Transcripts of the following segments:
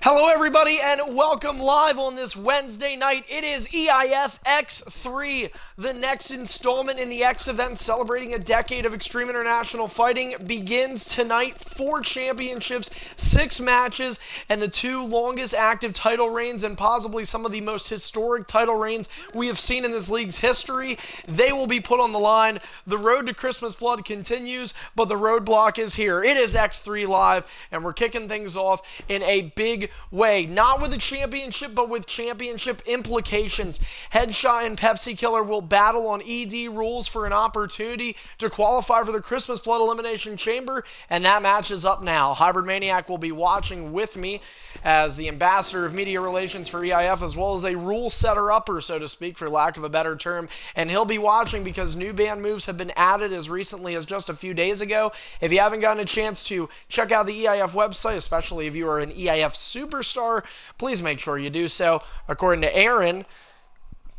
Hello everybody and welcome live on this Wednesday night. It is EIF X3, the next installment in the X event celebrating a decade of extreme international fighting begins tonight. 4 championships, 6 matches, and the 2 longest active title reigns and possibly some of the most historic title reigns we have seen in this league's history. They will be put on the line. The road to Christmas blood continues, but the roadblock is here. It is X3 Live, and we're kicking things off in a big way, not with a championship, but with championship implications. Headshot and Pepsi Killer will battle on ED rules for an opportunity to qualify for the Christmas Blood Elimination Chamber, and that match is up now. Hybrid Maniac will be watching with me as the ambassador of media relations for EIF, as well as a rule setter-upper, so to speak, for lack of a better term, and he'll be watching because new band moves have been added as recently as just a few days ago. If you haven't gotten a chance to check out the EIF website, especially if you are an EIF superstar, please make sure you do so. According to Aaron,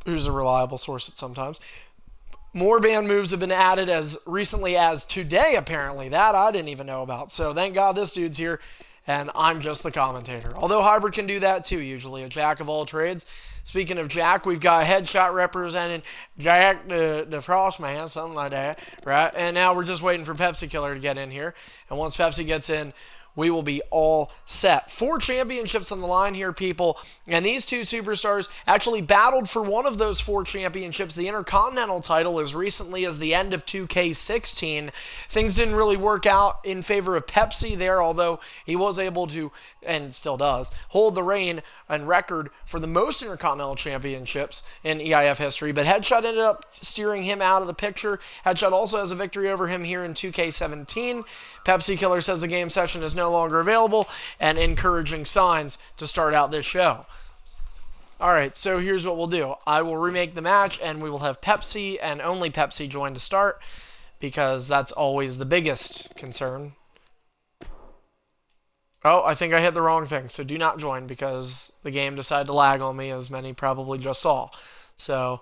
who's a reliable source at sometimes, more band moves have been added as recently as today, apparently. That I didn't even know about. So thank God this dude's here, and I'm just the commentator. Although Hybrid can do that too, usually, a jack of all trades. Speaking of Jack, we've got Headshot representing Jack the Frost Man, something like that, right? And now we're just waiting for Pepsi Killer to get in here. And once Pepsi gets in, we will be all set. 4 championships on the line here, people. And these 2 superstars actually battled for one of those 4 championships, the Intercontinental title, as recently as the end of 2K16. Things didn't really work out in favor of Pepsi there, although he was able to, and still does, hold the reign and record for the most Intercontinental championships in EIF history. But Headshot ended up steering him out of the picture. Headshot also has a victory over him here in 2K17. Pepsi Killer says the game session is no longer available, and encouraging signs to start out this show. Alright, so here's what we'll do. I will remake the match, and we will have Pepsi and only Pepsi join to start, because that's always the biggest concern. Oh, I think I hit the wrong thing, so do not join, because the game decided to lag on me, as many probably just saw. So,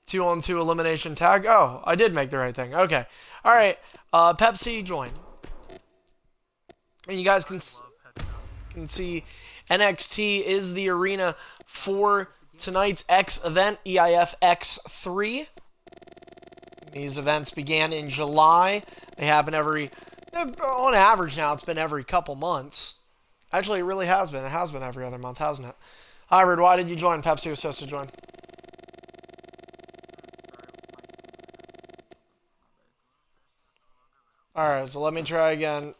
2-on-2 elimination tag. Oh, I did make the right thing. Okay. Alright, Pepsi, join. And you guys can see NXT is the arena for tonight's X event, EIF X3. These events began in July. They happen on average now, it's been every couple months. Actually, it really has been. It has been every other month, hasn't it? Hybrid, why did you join? Pepsi was supposed to join. Alright, so let me try again.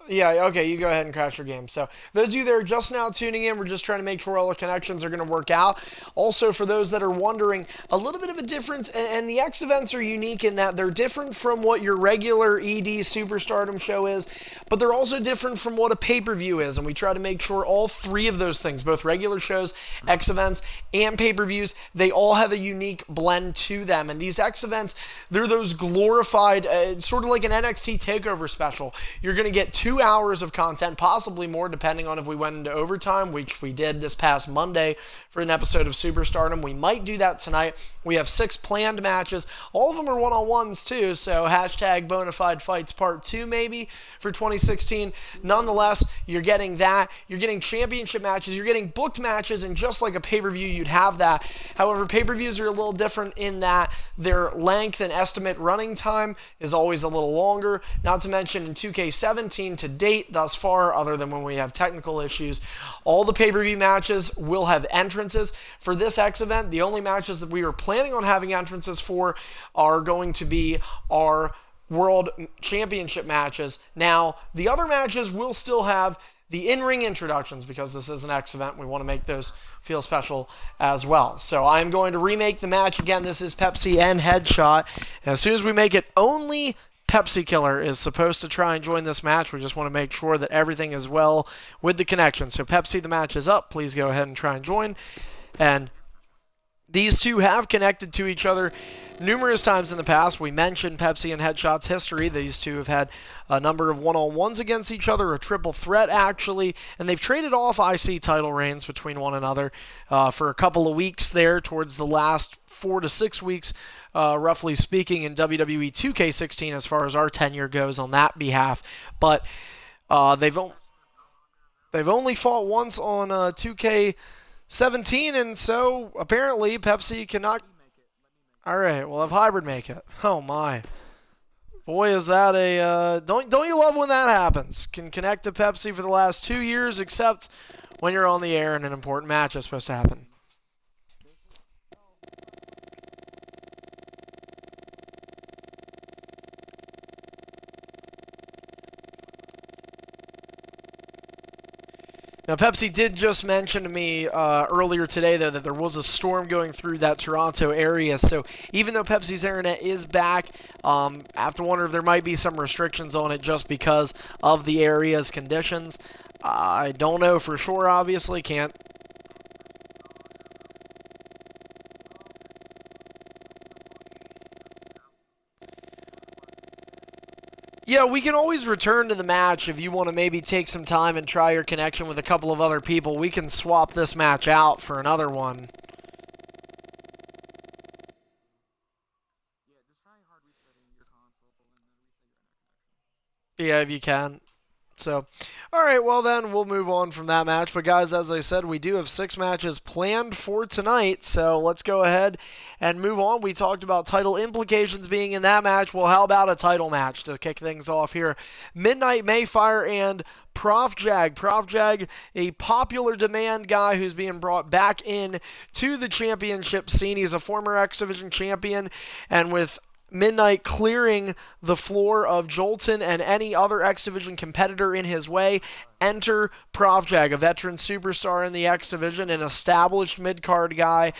Yeah, okay, you go ahead and crash your game. So, those of you that are just now tuning in, we're just trying to make sure all the connections are going to work out. Also, for those that are wondering, a little bit of a difference, and the X events are unique in that they're different from what your regular ED Superstardom show is, but they're also different from what a pay-per-view is, and we try to make sure all 3 of those things, both regular shows, X events, and pay-per-views, they all have a unique blend to them. And these X events, they're those glorified, sort of like an NXT TakeOver special. You're going to get 2 hours of content, possibly more, depending on if we went into overtime, which we did this past Monday for an episode of Superstardom. We might do that tonight. We have 6 planned matches. All of them are one-on-ones too, so hashtag Bonafide Fights Part 2 maybe for 2016. Nonetheless, you're getting that. You're getting championship matches. You're getting booked matches, and just like a pay-per-view, you'd have that. However, pay-per-views are a little different in that their length and estimate running time is always a little longer. Not to mention in 2K17 to date thus far, other than when we have technical issues, all the pay-per-view matches will have entrances. For this X event, the only matches that we are planning on having entrances for are going to be our World Championship matches. Now, the other matches will still have the in-ring introductions, because this is an X event. We want to make those feel special as well. So I'm going to remake the match again. This is Pepsi and Headshot. And as soon as we make it, only Pepsi Killer is supposed to try and join this match. We just want to make sure that everything is well with the connection. So Pepsi, the match is up. Please go ahead and try and join. And these 2 have connected to each other numerous times in the past. We mentioned Pepsi and Headshot's history. These 2 have had a number of one-on-ones against each other, a triple threat actually, and they've traded off IC title reigns between one another for a couple of weeks there towards the last 4 to 6 weeks, roughly speaking, in WWE 2K16 as far as our tenure goes on that behalf. But they've They've only fought once on 2K17, and so apparently Pepsi cannot. All right, we'll have Hybrid make it. Oh my. Boy, is that a don't you love when that happens? Can connect to Pepsi for the last 2 years, except when you're on the air and an important match is supposed to happen. Now, Pepsi did just mention to me earlier today, though, that there was a storm going through that Toronto area. So even though Pepsi's internet is back, I have to wonder if there might be some restrictions on it just because of the area's conditions. I don't know for sure, obviously. Can't. Yeah, we can always return to the match if you want to maybe take some time and try your connection with a couple of other people. We can swap this match out for another one. Yeah, just try hard resetting your console and then reset your connection. Yeah, if you can. So, alright, well then, we'll move on from that match. But guys, as I said, we do have 6 matches planned for tonight. So, let's go ahead and move on. We talked about title implications being in that match. Well, how about a title match to kick things off here? Midnight Mayfire and Prof Jag. Prof Jag, a popular demand guy who's being brought back in to the championship scene. He's a former X Division champion, and with Midnight clearing the floor of Jolton and any other X Division competitor in his way, enter Prof Jag, a veteran superstar in the X Division, an established mid-card guy,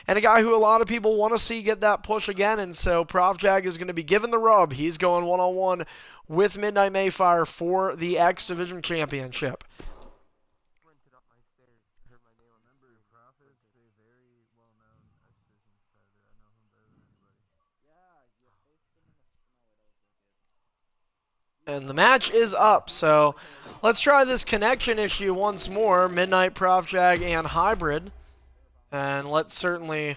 and a guy who a lot of people want to see get that push again, and so Prof Jag is going to be given the rub. He's going one-on-one with Midnight Mayfire for the X Division championship. And the match is up, so let's try this connection issue once more. Midnight, Prof Jag, and Hybrid. And let's certainly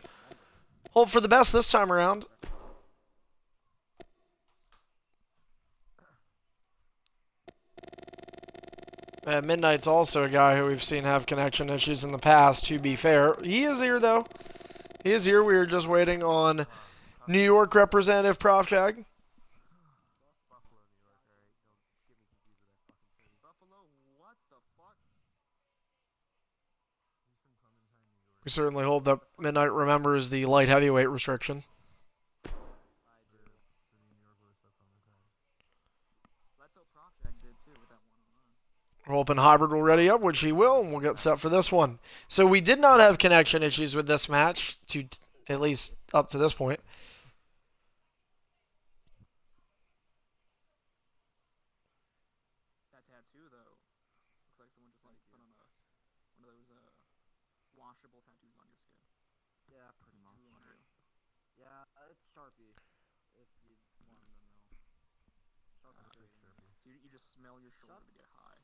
hope for the best this time around. Midnight's also a guy who we've seen have connection issues in the past, to be fair. He is here, though. He is here. We are just waiting on New York representative Prof Jag. We certainly hope that Midnight remembers the light heavyweight restriction. We're hoping Hybrid will ready up, which he will, and we'll get set for this one. So we did not have connection issues with this match, to at least up to this point. That tattoo, though, looks like someone just put on one of those washable tattoos on your skin. Yeah, pretty much. Yeah, it's Sharpie, if you want to know. Sharpie. So you just smell your shoulder to get high.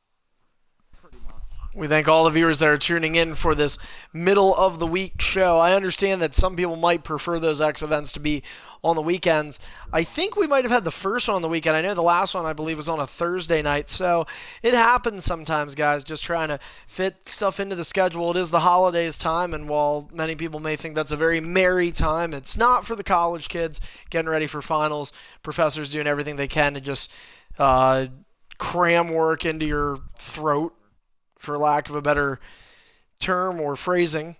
Pretty much. We thank all the viewers that are tuning in for this middle of the week show. I understand that some people might prefer those X events to be on the weekends. I think we might have had the first one on the weekend. I know the last one, I believe, was on a Thursday night. So it happens sometimes, guys, just trying to fit stuff into the schedule. It is the holidays time, and while many people may think that's a very merry time, it's not for the college kids getting ready for finals. Professors doing everything they can to just cram work into your throat, for lack of a better term or phrasing.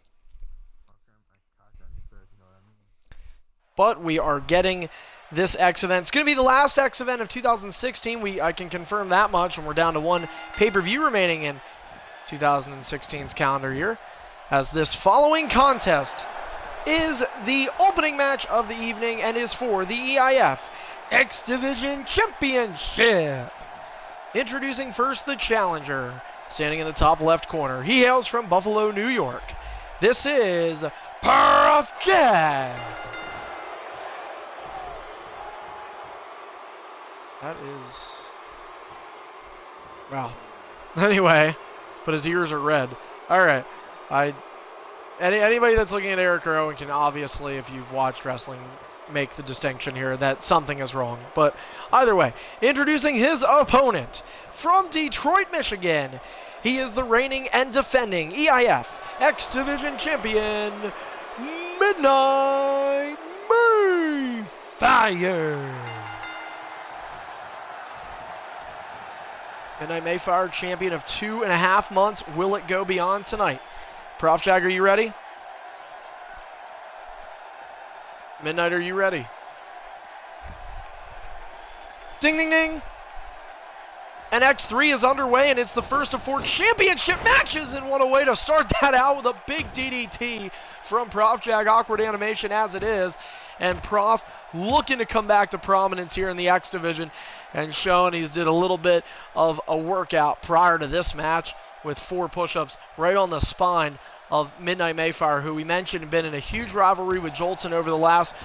But we are getting this X event. It's going to be the last X event of 2016. I can confirm that much, and we're down to one pay-per-view remaining in 2016's calendar year, as this following contest is the opening match of the evening and is for the EIF X Division Championship. Introducing first the challenger, standing in the top left corner. He hails from Buffalo, New York. This is Prof Jag. That is... wow. Anyway, but his ears are red. Alright. Anybody that's looking at Eric or Owen can obviously, if you've watched wrestling, make the distinction here that something is wrong. But either way, introducing his opponent from Detroit, Michigan, He is the reigning and defending EIF X Division champion, Midnight Mayfire. Midnight Mayfire, champion of 2.5 months. Will it go beyond tonight? Prof Jag, are you ready? Midnight, are you ready? Ding, ding, ding. And X3 is underway, and it's the first of 4 championship matches. And what a way to start that out with a big DDT from Prof Jag. Awkward animation as it is. And Prof looking to come back to prominence here in the X Division, and showing he's did a little bit of a workout prior to this match with 4 push-ups right on the spine of Midnight Mayfire, who we mentioned had been in a huge rivalry with Jolson over the last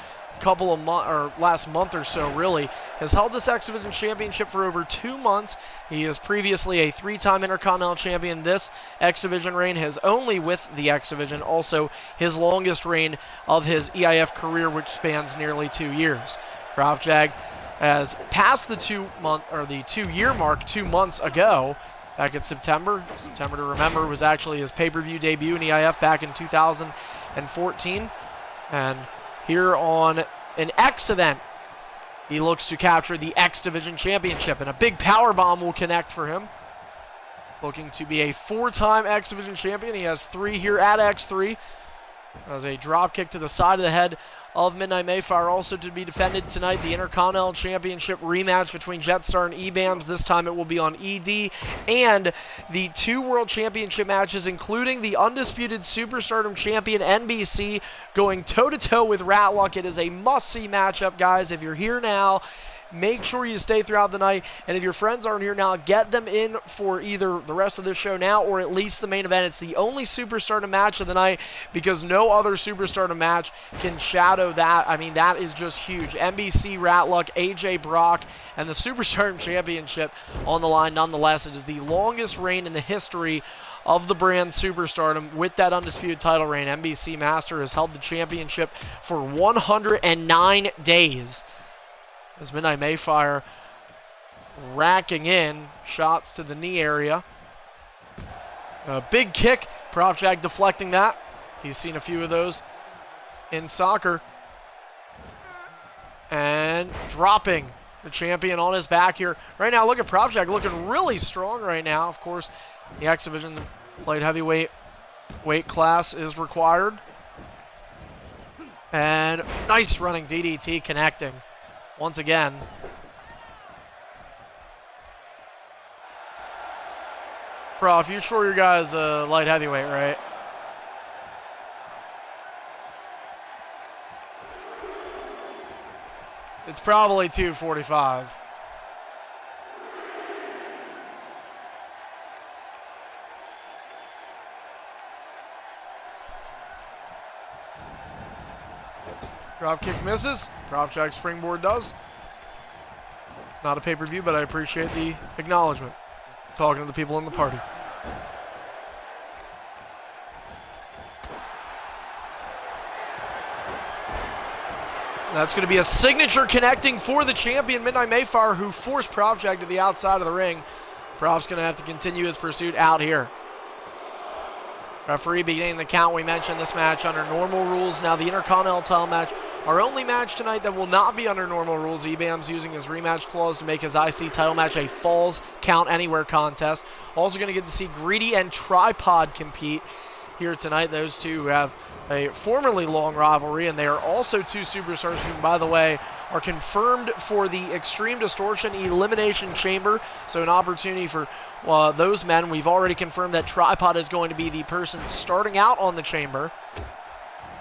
couple of months, or last month or so really, has held this X Division championship for over 2 months. He is previously a 3-time Intercontinental champion. This X Division reign has only with the X Division, also his longest reign of his EIF career, which spans nearly 2 years. Prof Jag has passed the 2-year mark 2 months ago. Back in September to remember was actually his pay-per-view debut in EIF back in 2014. And here on an X event, he looks to capture the X Division Championship, and a big power bomb will connect for him. Looking to be a 4-time X Division champion. He has 3 here at X3. As a drop kick to the side of the head of Midnight Mayfire, also to be defended tonight, the Intercontinental Championship rematch between Jetstar and EBAMS. This time it will be on ED, and the 2 World Championship matches, including the undisputed Superstardom champion NBC going toe-to-toe with Ratluck. It is a must-see matchup, guys. If you're here now, make sure you stay throughout the night, and if your friends aren't here now, get them in for either the rest of the show now or at least the main event. It's the only Superstardom match of the night, because no other Superstardom match can shadow that. I mean, that is just huge. NBC, Ratluck, AJ Brock, and the Superstardom Championship on the line nonetheless. It is the longest reign in the history of the brand Superstardom with that undisputed title reign. NBC Master has held the championship for 109 days. As Midnight Mayfire racking in shots to the knee area. A big kick. Prof Jag deflecting that. He's seen a few of those in soccer. And dropping the champion on his back here. Right now, look at Prof Jag looking really strong right now. Of course, the X Division light heavyweight weight class is required. And nice running DDT connecting. Once again. Prof, you're sure your guy's a light heavyweight, right? It's probably 245. Drop kick misses. Prof Jag springboard does. Not a pay-per-view, but I appreciate the acknowledgement. Talking to the people in the party. That's going to be a signature connecting for the champion, Midnight Mayfire, who forced Prof Jag to the outside of the ring. Prof's going to have to continue his pursuit out here. Referee beginning the count. We mentioned this match under normal rules. Now the Intercontinental title match, our only match tonight that will not be under normal rules. EBAM's using his rematch clause to make his IC title match a Falls Count Anywhere contest. Also going to get to see Greedy and Tripod compete here tonight. Those two have a formerly long rivalry, and they are also 2 superstars who, by the way, are confirmed for the Extreme Distortion Elimination Chamber. So an opportunity for those men. We've already confirmed that Tripod is going to be the person starting out on the chamber.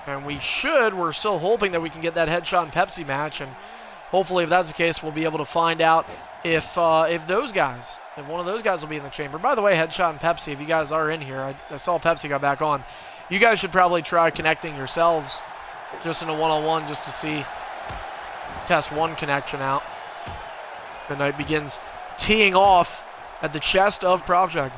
And we're still hoping that we can get that Headshot and Pepsi match. And hopefully if that's the case, we'll be able to find out if one of those guys will be in the chamber. By the way, Headshot and Pepsi, if you guys are in here, I saw Pepsi got back on. You guys should probably try connecting yourselves just in a one-on-one just to test one connection out. Midnight begins teeing off at the chest of Prof Jag.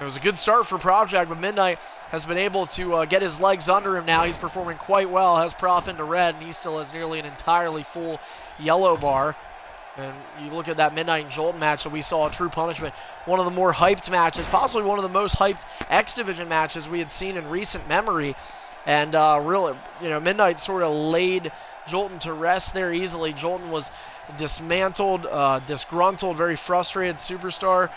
It was a good start for Prof Jag, but Midnight has been able to get his legs under him now. He's performing quite well, has Prof into red, and he still has nearly an entirely full yellow bar. And you look at that Midnight and Jolton match that we saw, a true punishment. One of the more hyped matches, possibly one of the most hyped X Division matches we had seen in recent memory. And really, Midnight sort of laid Jolton to rest there easily. Jolton was dismantled, disgruntled, very frustrated superstar.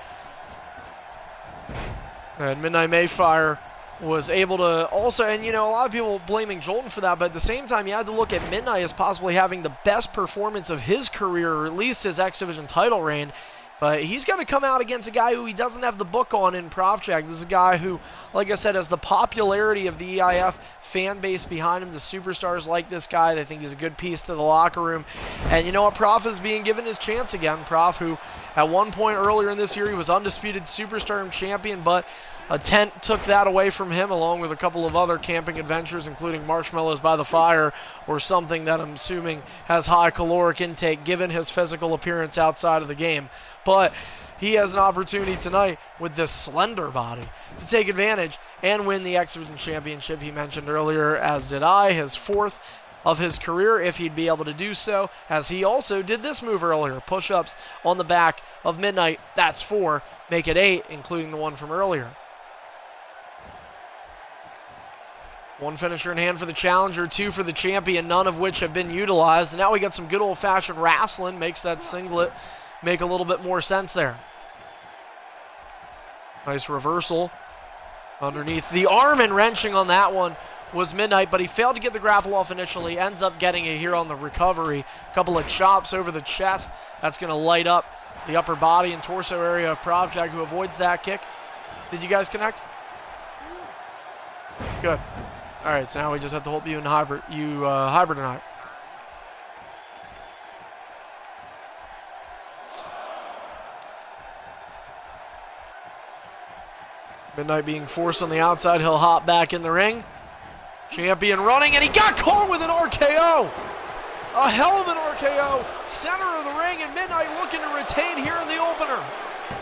And Midnight Mayfire was able to also, and a lot of people blaming Jolton for that, but at the same time, you had to look at Midnight as possibly having the best performance of his career, or at least his X Division title reign. But he's going to come out against a guy who he doesn't have the book on in Profjack. This is a guy who, like I said, has the popularity of the EIF fan base behind him. The superstars like this guy. They think he's a good piece to the locker room. And you know what? Prof is being given his chance again. Prof, who at one point earlier in this year, he was undisputed superstar and champion, but a tent took that away from him, along with a couple of other camping adventures, including marshmallows by the fire, or something that I'm assuming has high caloric intake given his physical appearance outside of the game. But he has an opportunity tonight with this slender body to take advantage and win the X Division Championship he mentioned earlier, as did I, his 4th of his career, if he'd be able to do so, as he also did this move earlier, push-ups on the back of Midnight. That's 4, make it 8, including the one from earlier. One finisher in hand for the challenger, 2 for the champion, none of which have been utilized. And now we got some good old-fashioned wrestling, makes that singlet make a little bit more sense there. Nice reversal underneath the arm, and wrenching on that one was Midnight, but he failed to get the grapple off initially, ends up getting it here on the recovery. A couple of chops over the chest. That's going to light up the upper body and torso area of Profjack, who avoids that kick. Did you guys connect? Good. All right, so now we just have to hope you hybrid tonight. Midnight being forced on the outside. He'll hop back in the ring. Champion running, and he got caught with an RKO. A hell of an RKO. Center of the ring, and Midnight looking to retain here in the opener.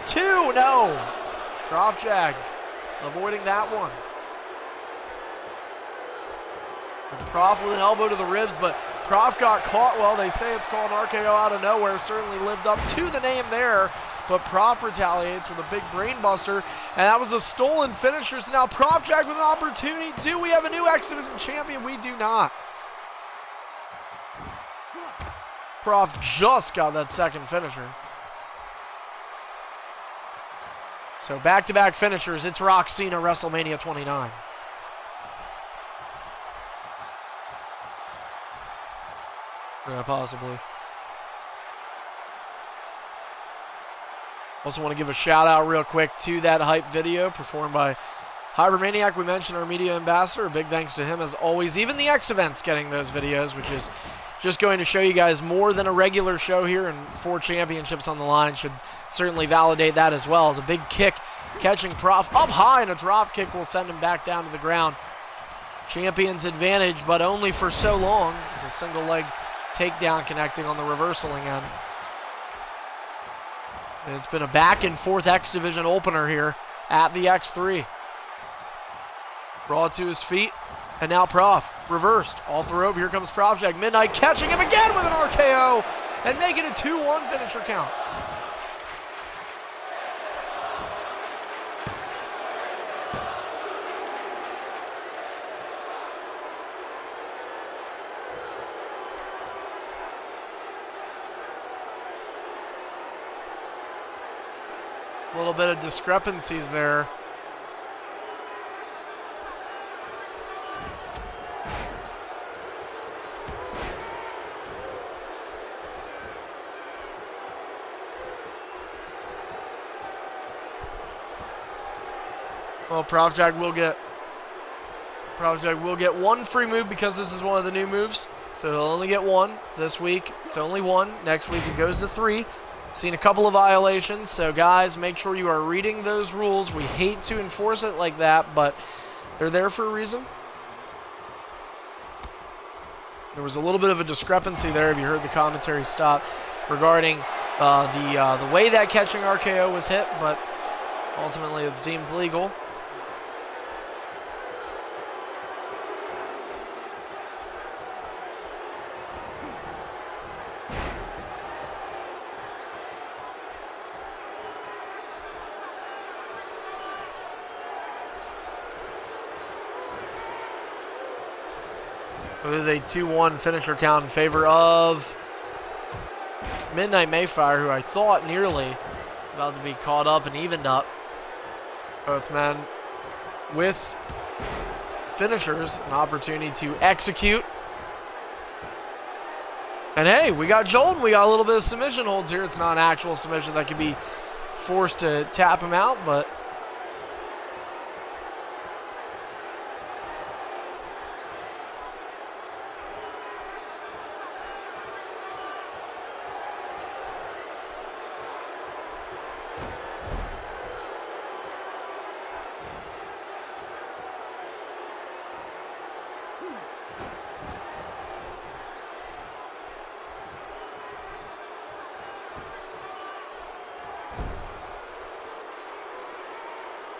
2, no. Profjack avoiding that one. And Prof with an elbow to the ribs, but Prof got caught. Well, they say it's called an RKO out of nowhere. Certainly lived up to the name there, but Prof retaliates with a big brain buster, and that was a stolen finisher. So now Profjack with an opportunity. Do we have a new X Division champion? We do not. Prof just got that second finisher. So back-to-back finishers. It's Rock Cena, WrestleMania 29. Yeah, possibly. Also want to give a shout out real quick to that hype video performed by Hypermaniac. We mentioned our media ambassador. A big thanks to him as always. Even the X events getting those videos, which is just going to show you guys more than a regular show here, and 4 championships on the line should certainly validate that as well. As a big kick catching Prof up high, and a drop kick will send him back down to the ground. Champion's advantage, but only for so long. It's a single leg takedown connecting on the reversal again. And it's been a back and forth X Division opener here at the X3. Brought to his feet, and now Prof reversed off the rope. Here comes Profjack. Midnight catching him again with an RKO and making a 2-1 finisher count. A little bit of discrepancies there. Well, Profjack will get one free move because this is one of the new moves. So he'll only get one this week. It's only one. Next week it goes to 3. Seen a couple of violations, so guys, make sure you are reading those rules. We hate to enforce it like that, but they're there for a reason. There was a little bit of a discrepancy there, if you heard the commentary stop, regarding the way that catching RKO was hit, but ultimately it's deemed legal. It is a 2-1 finisher count in favor of Midnight Mayfire, who I thought nearly about to be caught up and evened up. Both men with finishers, an opportunity to execute. And hey, we got Jolton. We got a little bit of submission holds here. It's not an actual submission that could be forced to tap him out, but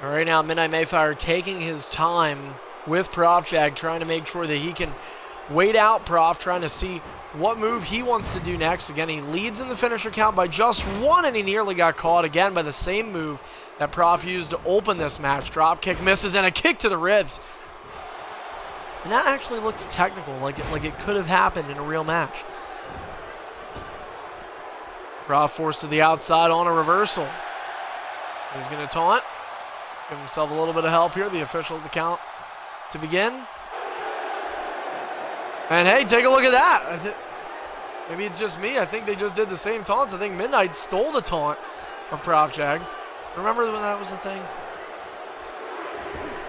all right, now Midnight Mayfire taking his time with Prof Jag, trying to make sure that he can wait out Prof, trying to see what move he wants to do next. Again, he leads in the finisher count by just 1, and he nearly got caught again by the same move that Prof used to open this match. Drop kick misses, and a kick to the ribs. And that actually looks technical, like it could have happened in a real match. Prof forced to the outside on a reversal. He's going to taunt. Give himself a little bit of help here. The official at the count to begin. And hey, take a look at that. Maybe it's just me. I think they just did the same taunts. I think Midnight stole the taunt of Prof Jag. Remember when that was the thing?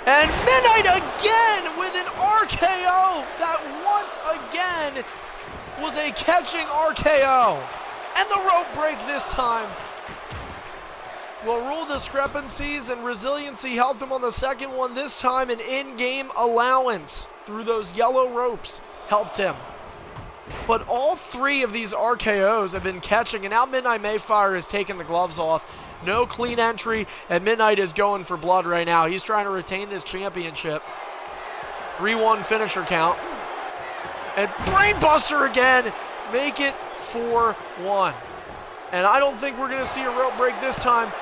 And Midnight again with an RKO that once again was a catching RKO. And the rope break this time. Well, rule discrepancies and resiliency helped him on the second one. This time an in-game allowance through those yellow ropes helped him. But all 3 of these RKOs have been catching, and now Midnight Mayfire has taken the gloves off. No clean entry, and Midnight is going for blood right now. He's trying to retain this championship. 3-1 finisher count. And Brainbuster again, make it 4-1. And I don't think we're going to see a rope break this time.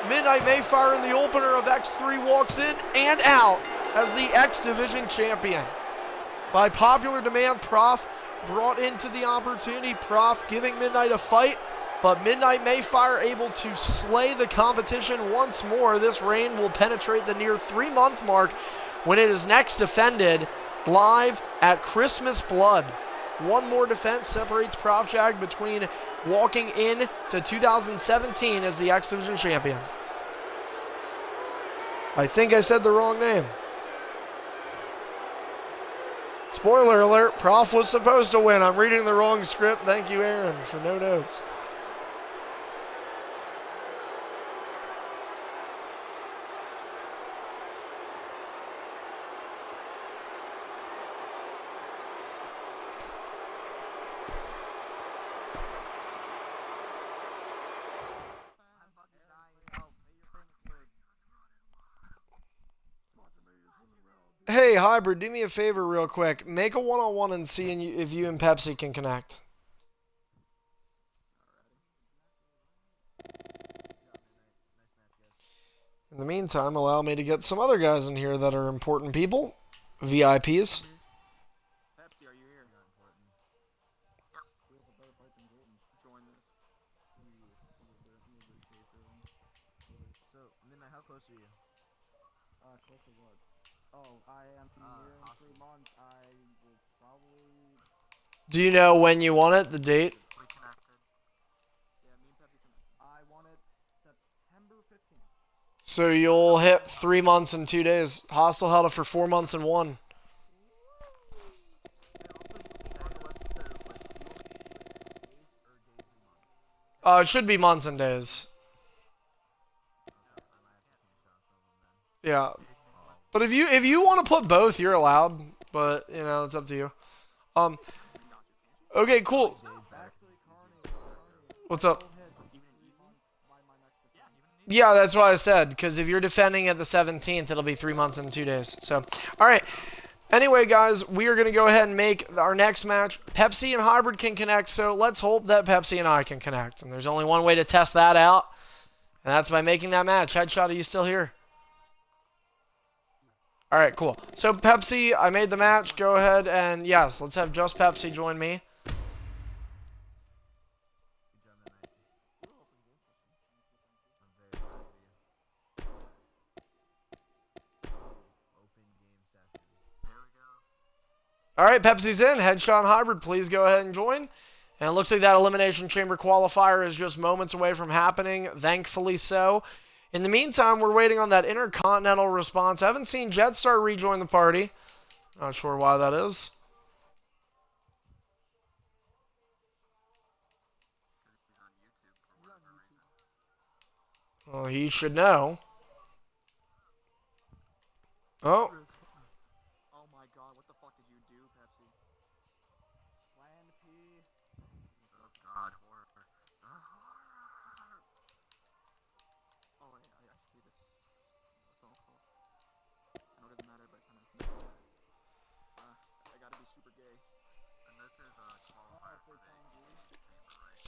Midnight Mayfire in the opener of X3 walks in and out as the X Division champion. By popular demand, Prof brought into the opportunity. Prof giving Midnight a fight, but Midnight Mayfire able to slay the competition once more. This reign will penetrate the near 3-month mark when it is next defended live at Christmas Blood. One more defense separates Prof Jag between walking in to 2017 as the X Division champion. I think I said the wrong name. Spoiler alert, Prof was supposed to win. I'm reading the wrong script. Thank you, Aaron, for no notes. Hey, Hybrid, do me a favor real quick. Make a one-on-one and see if you and Pepsi can connect. In the meantime, allow me to get some other guys in here that are important people. VIPs. Pepsi, are you here? Not important. We have a better fight than Jordan. Join this. So, Midnight, how close are you? Close to what? Oh, I am here in 3 months. I will probably... Do you know when you want it, the date? We connected. Yeah, me and Pepsi connected. I want it September 15th. So you'll hit 3 months and 2 days. Hostile held it for 4 months and 1. It should be months and days. Yeah. But if you want to put both, you're allowed. But, you know, it's up to you. Okay, cool. What's up? Yeah, that's what I said. Because if you're defending at the 17th, it'll be 3 months and 2 days. So, all right. Anyway, guys, we are going to go ahead and make our next match. Pepsi and Hybrid can connect, so let's hope that Pepsi and I can connect. And there's only one way to test that out, and that's by making that match. Headshot, are you still here? All right, cool. So Pepsi, I made the match. Go ahead and yes, let's have just Pepsi join me. All right, Pepsi's in. Headshot and Hybrid, please go ahead and join. And it looks like that Elimination Chamber qualifier is just moments away from happening, thankfully so. In the meantime, we're waiting on that Intercontinental response. I haven't seen Jetstar rejoin the party. Not sure why that is. Well, he should know. Oh. Oh my god, what the fuck did you do, Pepsi? Plan P. Oh god, horror. Oh, I see this. It's all cool. I know it doesn't matter, but I'm just I gotta be super gay. And this is a qualifier for the chamber, right?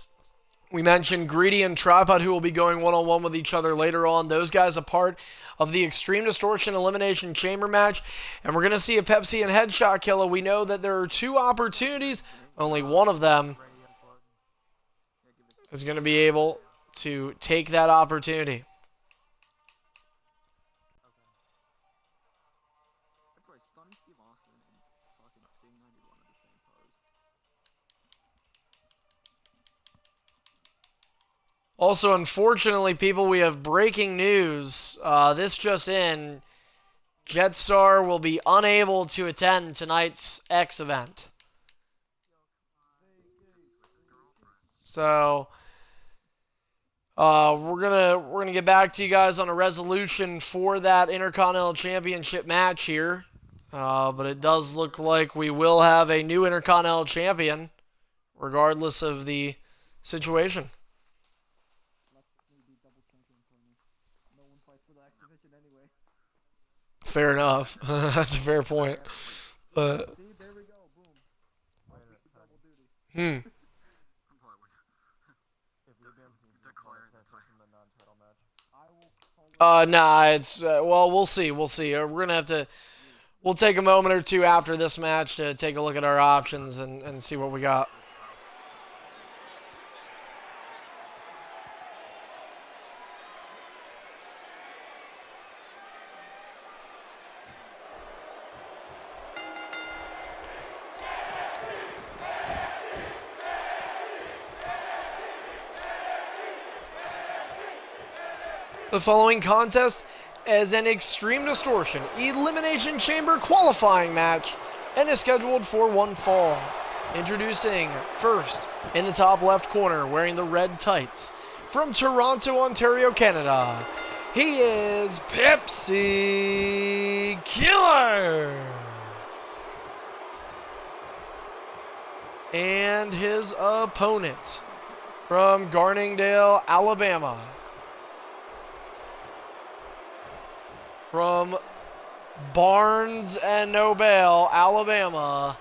We mentioned Greedy and Tripod, who will be going one-on-one with each other later on. Those guys a part of the Extreme Distortion Elimination Chamber match. And we're going to see a Pepsi and Headshot Killer. We know that there are 2 opportunities. Only one of them is going to be able to take that opportunity. Also, unfortunately, people, we have breaking news. This just in. Jetstar will be unable to attend tonight's X event. So, we're gonna get back to you guys on a resolution for that Intercontinental Championship match here. But it does look like we will have a new Intercontinental Champion, regardless of the situation. Fair enough. That's a fair point. But See, there we go. Boom. Double duty. Nah, it's well, we'll see. We'll see. We're gonna have to. We'll take a moment or two after this match to take a look at our options and see what we got. The following contest is an Extreme Distortion Elimination Chamber qualifying match and is scheduled for one fall. Introducing first, in the top left corner, wearing the red tights, from Toronto, Ontario, Canada, he is Pepsi Killer. And his opponent, from Garningdale, Alabama, from Barnes and Noble, Alabama,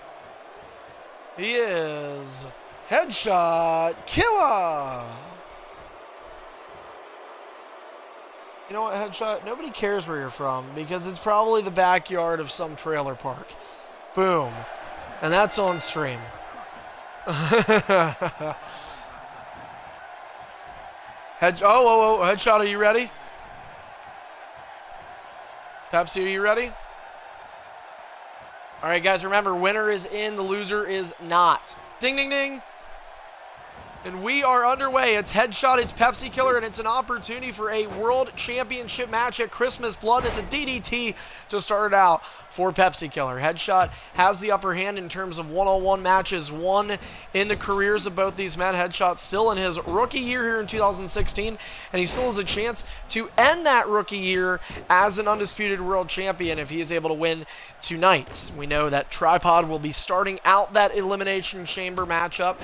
he is Headshot Killer. You know what, Headshot? Nobody cares where you're from because it's probably the backyard of some trailer park. Boom. And that's on stream. Headshot, are you ready? Pepsi, are you ready? All right, guys, remember, winner is in, the loser is not. Ding, ding, ding. And we are underway. It's Headshot, it's Pepsi Killer, and it's an opportunity for a World Championship match at Christmas Blood. It's a DDT to start it out for Pepsi Killer. Headshot has the upper hand in terms of one-on-one matches won in the careers of both these men. Headshot still in his rookie year here in 2016, and he still has a chance to end that rookie year as an undisputed world champion if he is able to win tonight. We know that Tripod will be starting out that Elimination Chamber matchup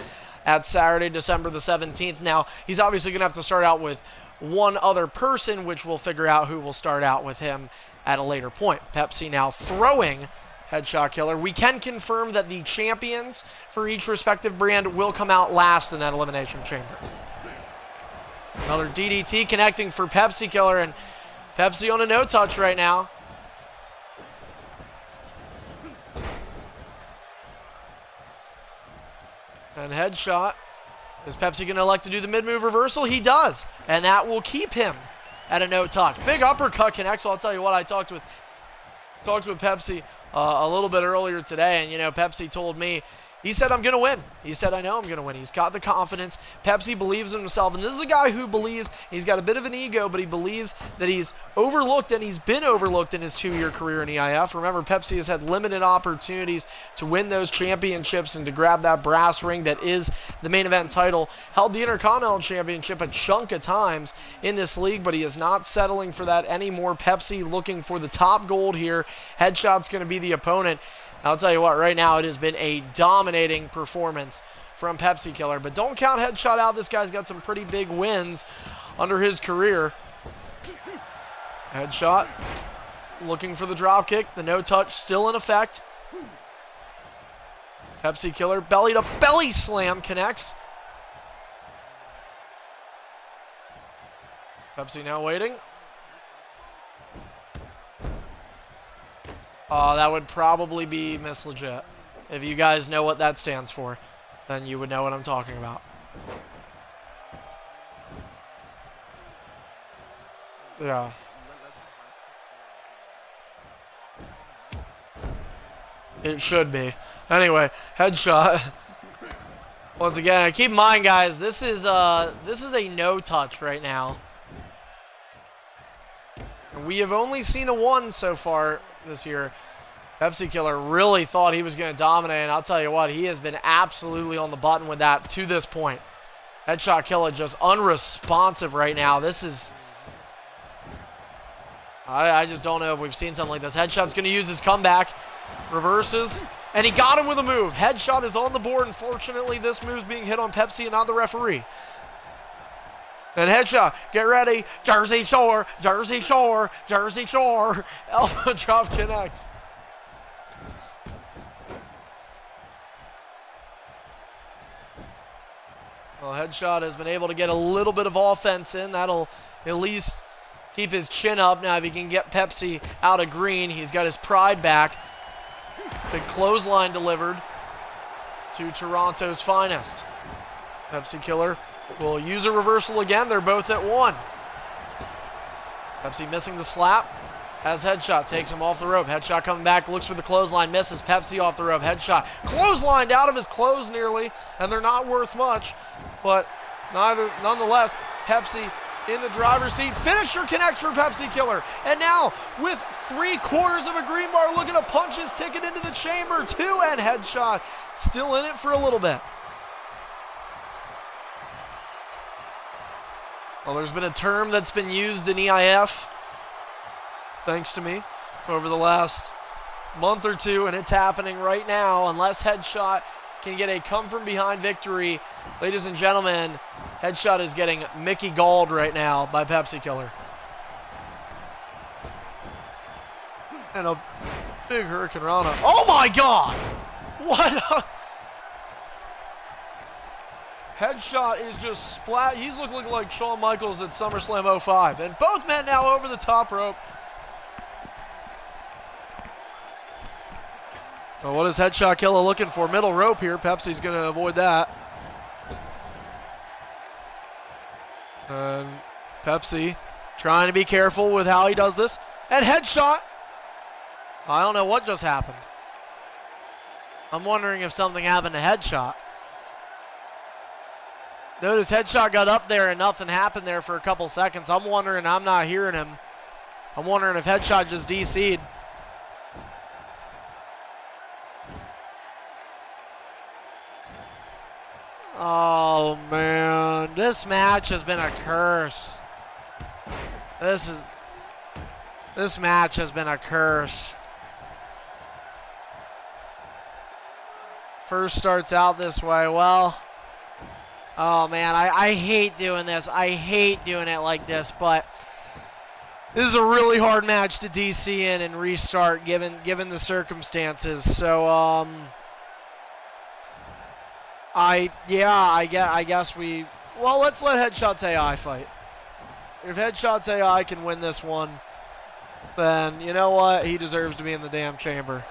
at Saturday, December the 17th. Now, he's obviously going to have to start out with one other person, which we'll figure out who will start out with him at a later point. Pepsi now throwing Headshot Killer. We can confirm that the champions for each respective brand will come out last in that Elimination Chamber. Another DDT connecting for Pepsi Killer, and Pepsi on a no-touch right now. And headshot. Is Pepsi going to elect to do the mid-move reversal? He does. And that will keep him at a no touch. Big uppercut connects. So I'll tell you what, I talked with Pepsi a little bit earlier today. And, you know, Pepsi told me, he said, I'm going to win. He said, I know I'm going to win. He's got the confidence. Pepsi believes in himself. And this is a guy who believes, he's got a bit of an ego, but he believes that he's overlooked, and he's been overlooked in his 2-year career in EIF. Remember, Pepsi has had limited opportunities to win those championships and to grab that brass ring that is the main event title. Held the Intercontinental Championship a chunk of times in this league, but he is not settling for that anymore. Pepsi looking for the top gold here. Headshot's going to be the opponent. I'll tell you what, right now it has been a dominating performance from Pepsi Killer. But don't count Headshot out. This guy's got some pretty big wins under his career. Headshot looking for the drop kick. The no touch still in effect. Pepsi Killer belly to belly slam connects. Pepsi now waiting. That would probably be Miss Legit. If you guys know what that stands for, then you would know what I'm talking about. Yeah. It should be. Anyway, headshot. Once again, keep in mind, guys, this is a no touch right now. We have only seen a 1 so far this year. Pepsi Killer really thought he was going to dominate, and I'll tell you what, he has been absolutely on the button with that to this point. Headshot Killer just unresponsive right now. This is... I just don't know if we've seen something like this. Headshot's going to use his comeback. Reverses, and he got him with a move. Headshot is on the board. Unfortunately, this move's being hit on Pepsi and not the referee. And Headshot, get ready. Jersey Shore, Jersey Shore, Jersey Shore. Elbow drop connects. Well, Headshot has been able to get a little bit of offense in. That'll at least keep his chin up. Now, if he can get Pepsi out of green, he's got his pride back. Big clothesline delivered to Toronto's finest. Pepsi Killer will use a reversal again. They're both at 1. Pepsi missing the slap. Has Headshot, takes him off the rope. Headshot coming back, looks for the clothesline, misses. Pepsi off the rope. Headshot clotheslined out of his clothes nearly, and they're not worth much. But nonetheless, Pepsi in the driver's seat. Finisher connects for Pepsi Killer. And now, with 3/4 of a green bar, looking to punch his ticket into the chamber, too. And Headshot still in it for a little bit. Well, there's been a term that's been used in EIF, thanks to me, over the last month or two, and it's happening right now. Unless Headshot can get a come-from-behind victory, ladies and gentlemen, Headshot is getting Mickey Galled right now by Pepsi Killer. And a big Hurricane Rana. Oh my God! What a... Headshot is just splat. He's looking like Shawn Michaels at SummerSlam 05. And both men now over the top rope. Well, what is Headshot Killer looking for? Middle rope here. Pepsi's going to avoid that. And Pepsi trying to be careful with how he does this. And Headshot. I don't know what just happened. I'm wondering if something happened to Headshot. Notice Headshot got up there and nothing happened there for a couple seconds. I'm wondering, I'm not hearing him. I'm wondering if Headshot just DC'd. Oh, man. This match has been a curse. This match has been a curse. First starts out this way. Well, oh, man, I hate doing this. I hate doing it like this, but this is a really hard match to DC in and restart given the circumstances. So, I guess we... Well, let's let Headshot's AI fight. If Headshot's AI can win this one, then you know what? He deserves to be in the damn chamber.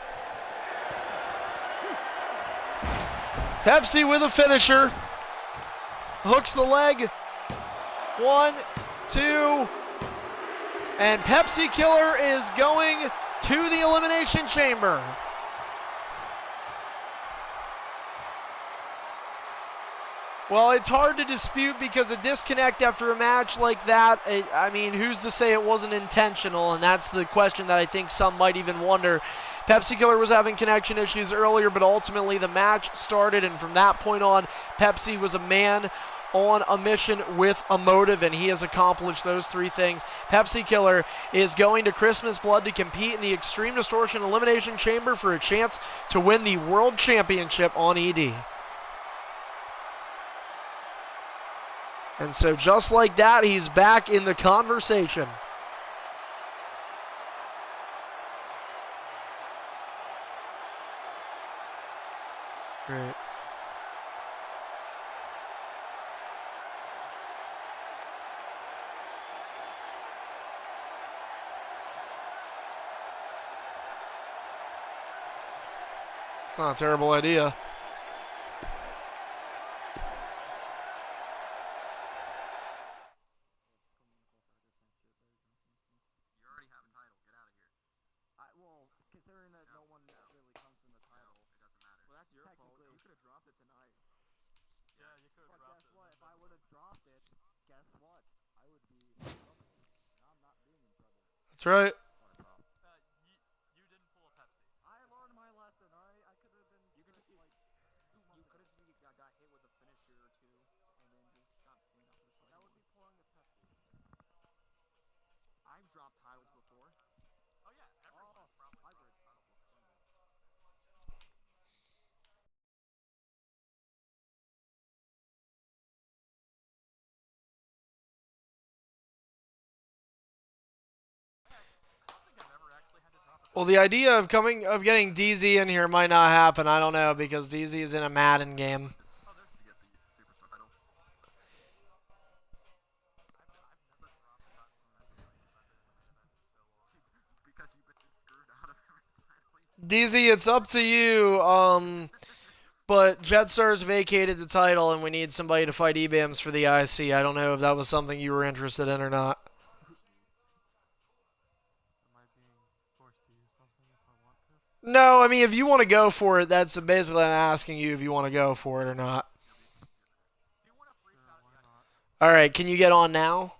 Pepsi with a finisher. Hooks the leg. 1, 2. And Pepsi Killer is going to the Elimination Chamber. Well, it's hard to dispute because a disconnect after a match like that, I mean, who's to say it wasn't intentional? And that's the question that I think some might even wonder. Pepsi Killer was having connection issues earlier, but ultimately the match started, and from that point on, Pepsi was a man on a mission with a motive, and he has accomplished those 3 things. Pepsi Killer is going to Christmas Blood to compete in the Extreme Distortion Elimination Chamber for a chance to win the World Championship on ED. And so just like that, he's back in the conversation. Great. It's not a terrible idea. Considering that no one really comes from the title. It doesn't matter. Well, that's your fault. You could have dropped it tonight. Yeah, you could have dropped it. But guess what? If I would have dropped it, guess what? I would be in trouble. And I'm not being in trouble. That's right. You didn't pull a Pepsi. I learned my lesson, alright? I could have been You could just like 2 months You could ago. have got hit with a finisher or 2, and then just got cleaned up with the That would be pouring a Pepsi. I've dropped titles before. Oh yeah, everyone's probably hybrid. dropped titles before. I don't think I've ever actually had to drop a Well, the idea of getting DZ in here might not happen. I don't know, because DZ is in a Madden game. Oh, there's to get the superstar title. I've never dropped a title in a million if I've been in an event in so long. Because you've been screwed out of every title. DZ, it's up to you. But Jetstar's vacated the title, and we need somebody to fight EBAMS for the IC. I don't know if that was something you were interested in or not. Am I being forced to use something if I want to? No, I mean, if you want to go for it, that's basically I'm asking you if you want to go for it or not. Do you want to freak out? Why not? All right, can you get on now?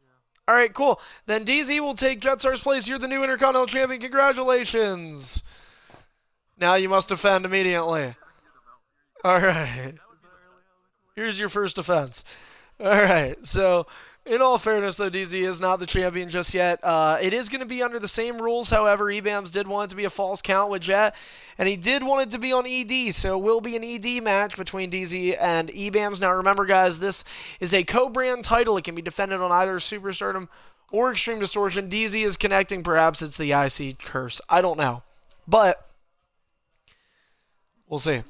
Yeah. All right, cool. Then DZ will take Jetstar's place. You're the new Intercontinental Champion. Congratulations. Now you must defend immediately. All right. Here's your first defense. All right. So, in all fairness, though, DZ is not the champion just yet. It is going to be under the same rules. However, EBAMS did want it to be a false count with Jet, and he did want it to be on ED. So, it will be an ED match between DZ and EBAMS. Now, remember, guys, this is a co-brand title. It can be defended on either Superstardom or Extreme Distortion. DZ is connecting. Perhaps it's the IC curse. I don't know. But we'll see.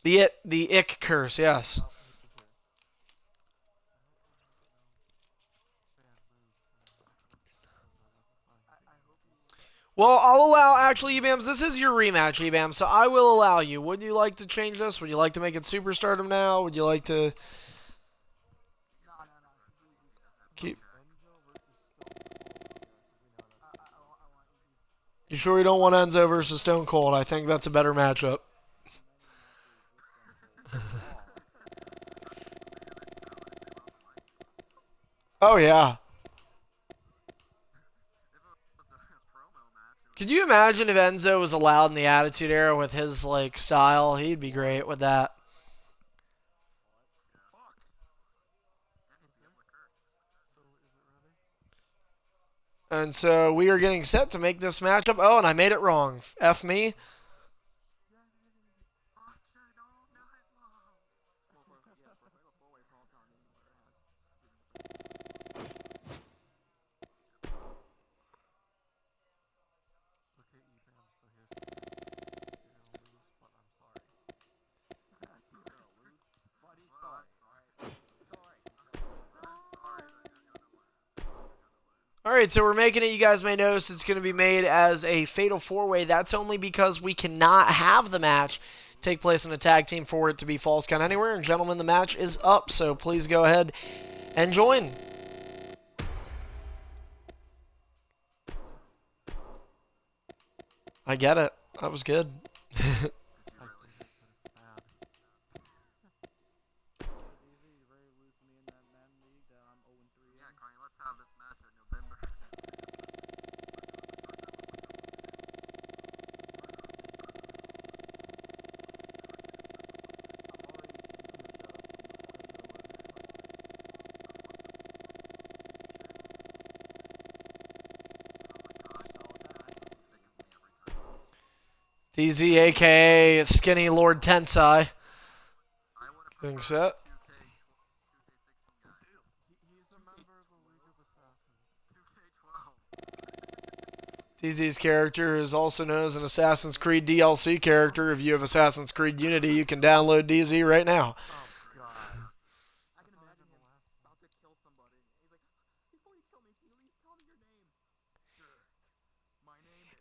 The ick curse, yes. Well, I'll allow, actually, EBAMS, this is your rematch, EBAMS, so I will allow you. Would you like to change this? Would you like to make it Superstardom now? Would you like to keep... You sure you don't want Enzo versus Stone Cold? I think that's a better matchup. Oh, yeah. Could you imagine if Enzo was allowed in the Attitude Era with his, like, style? He'd be great with that. And so we are getting set to make this matchup. Oh, and I made it wrong. F me. All right, so we're making it, you guys may notice it's going to be made as a fatal four-way. That's only because we cannot have the match take place in a tag team for it to be false count anywhere. And gentlemen, the match is up, so please go ahead and join. I get it. That was good. DZ, a.k.a. Skinny Lord Tensai. Getting set. DZ's character is also known as an Assassin's Creed DLC character. If you have Assassin's Creed Unity, you can download DZ right now.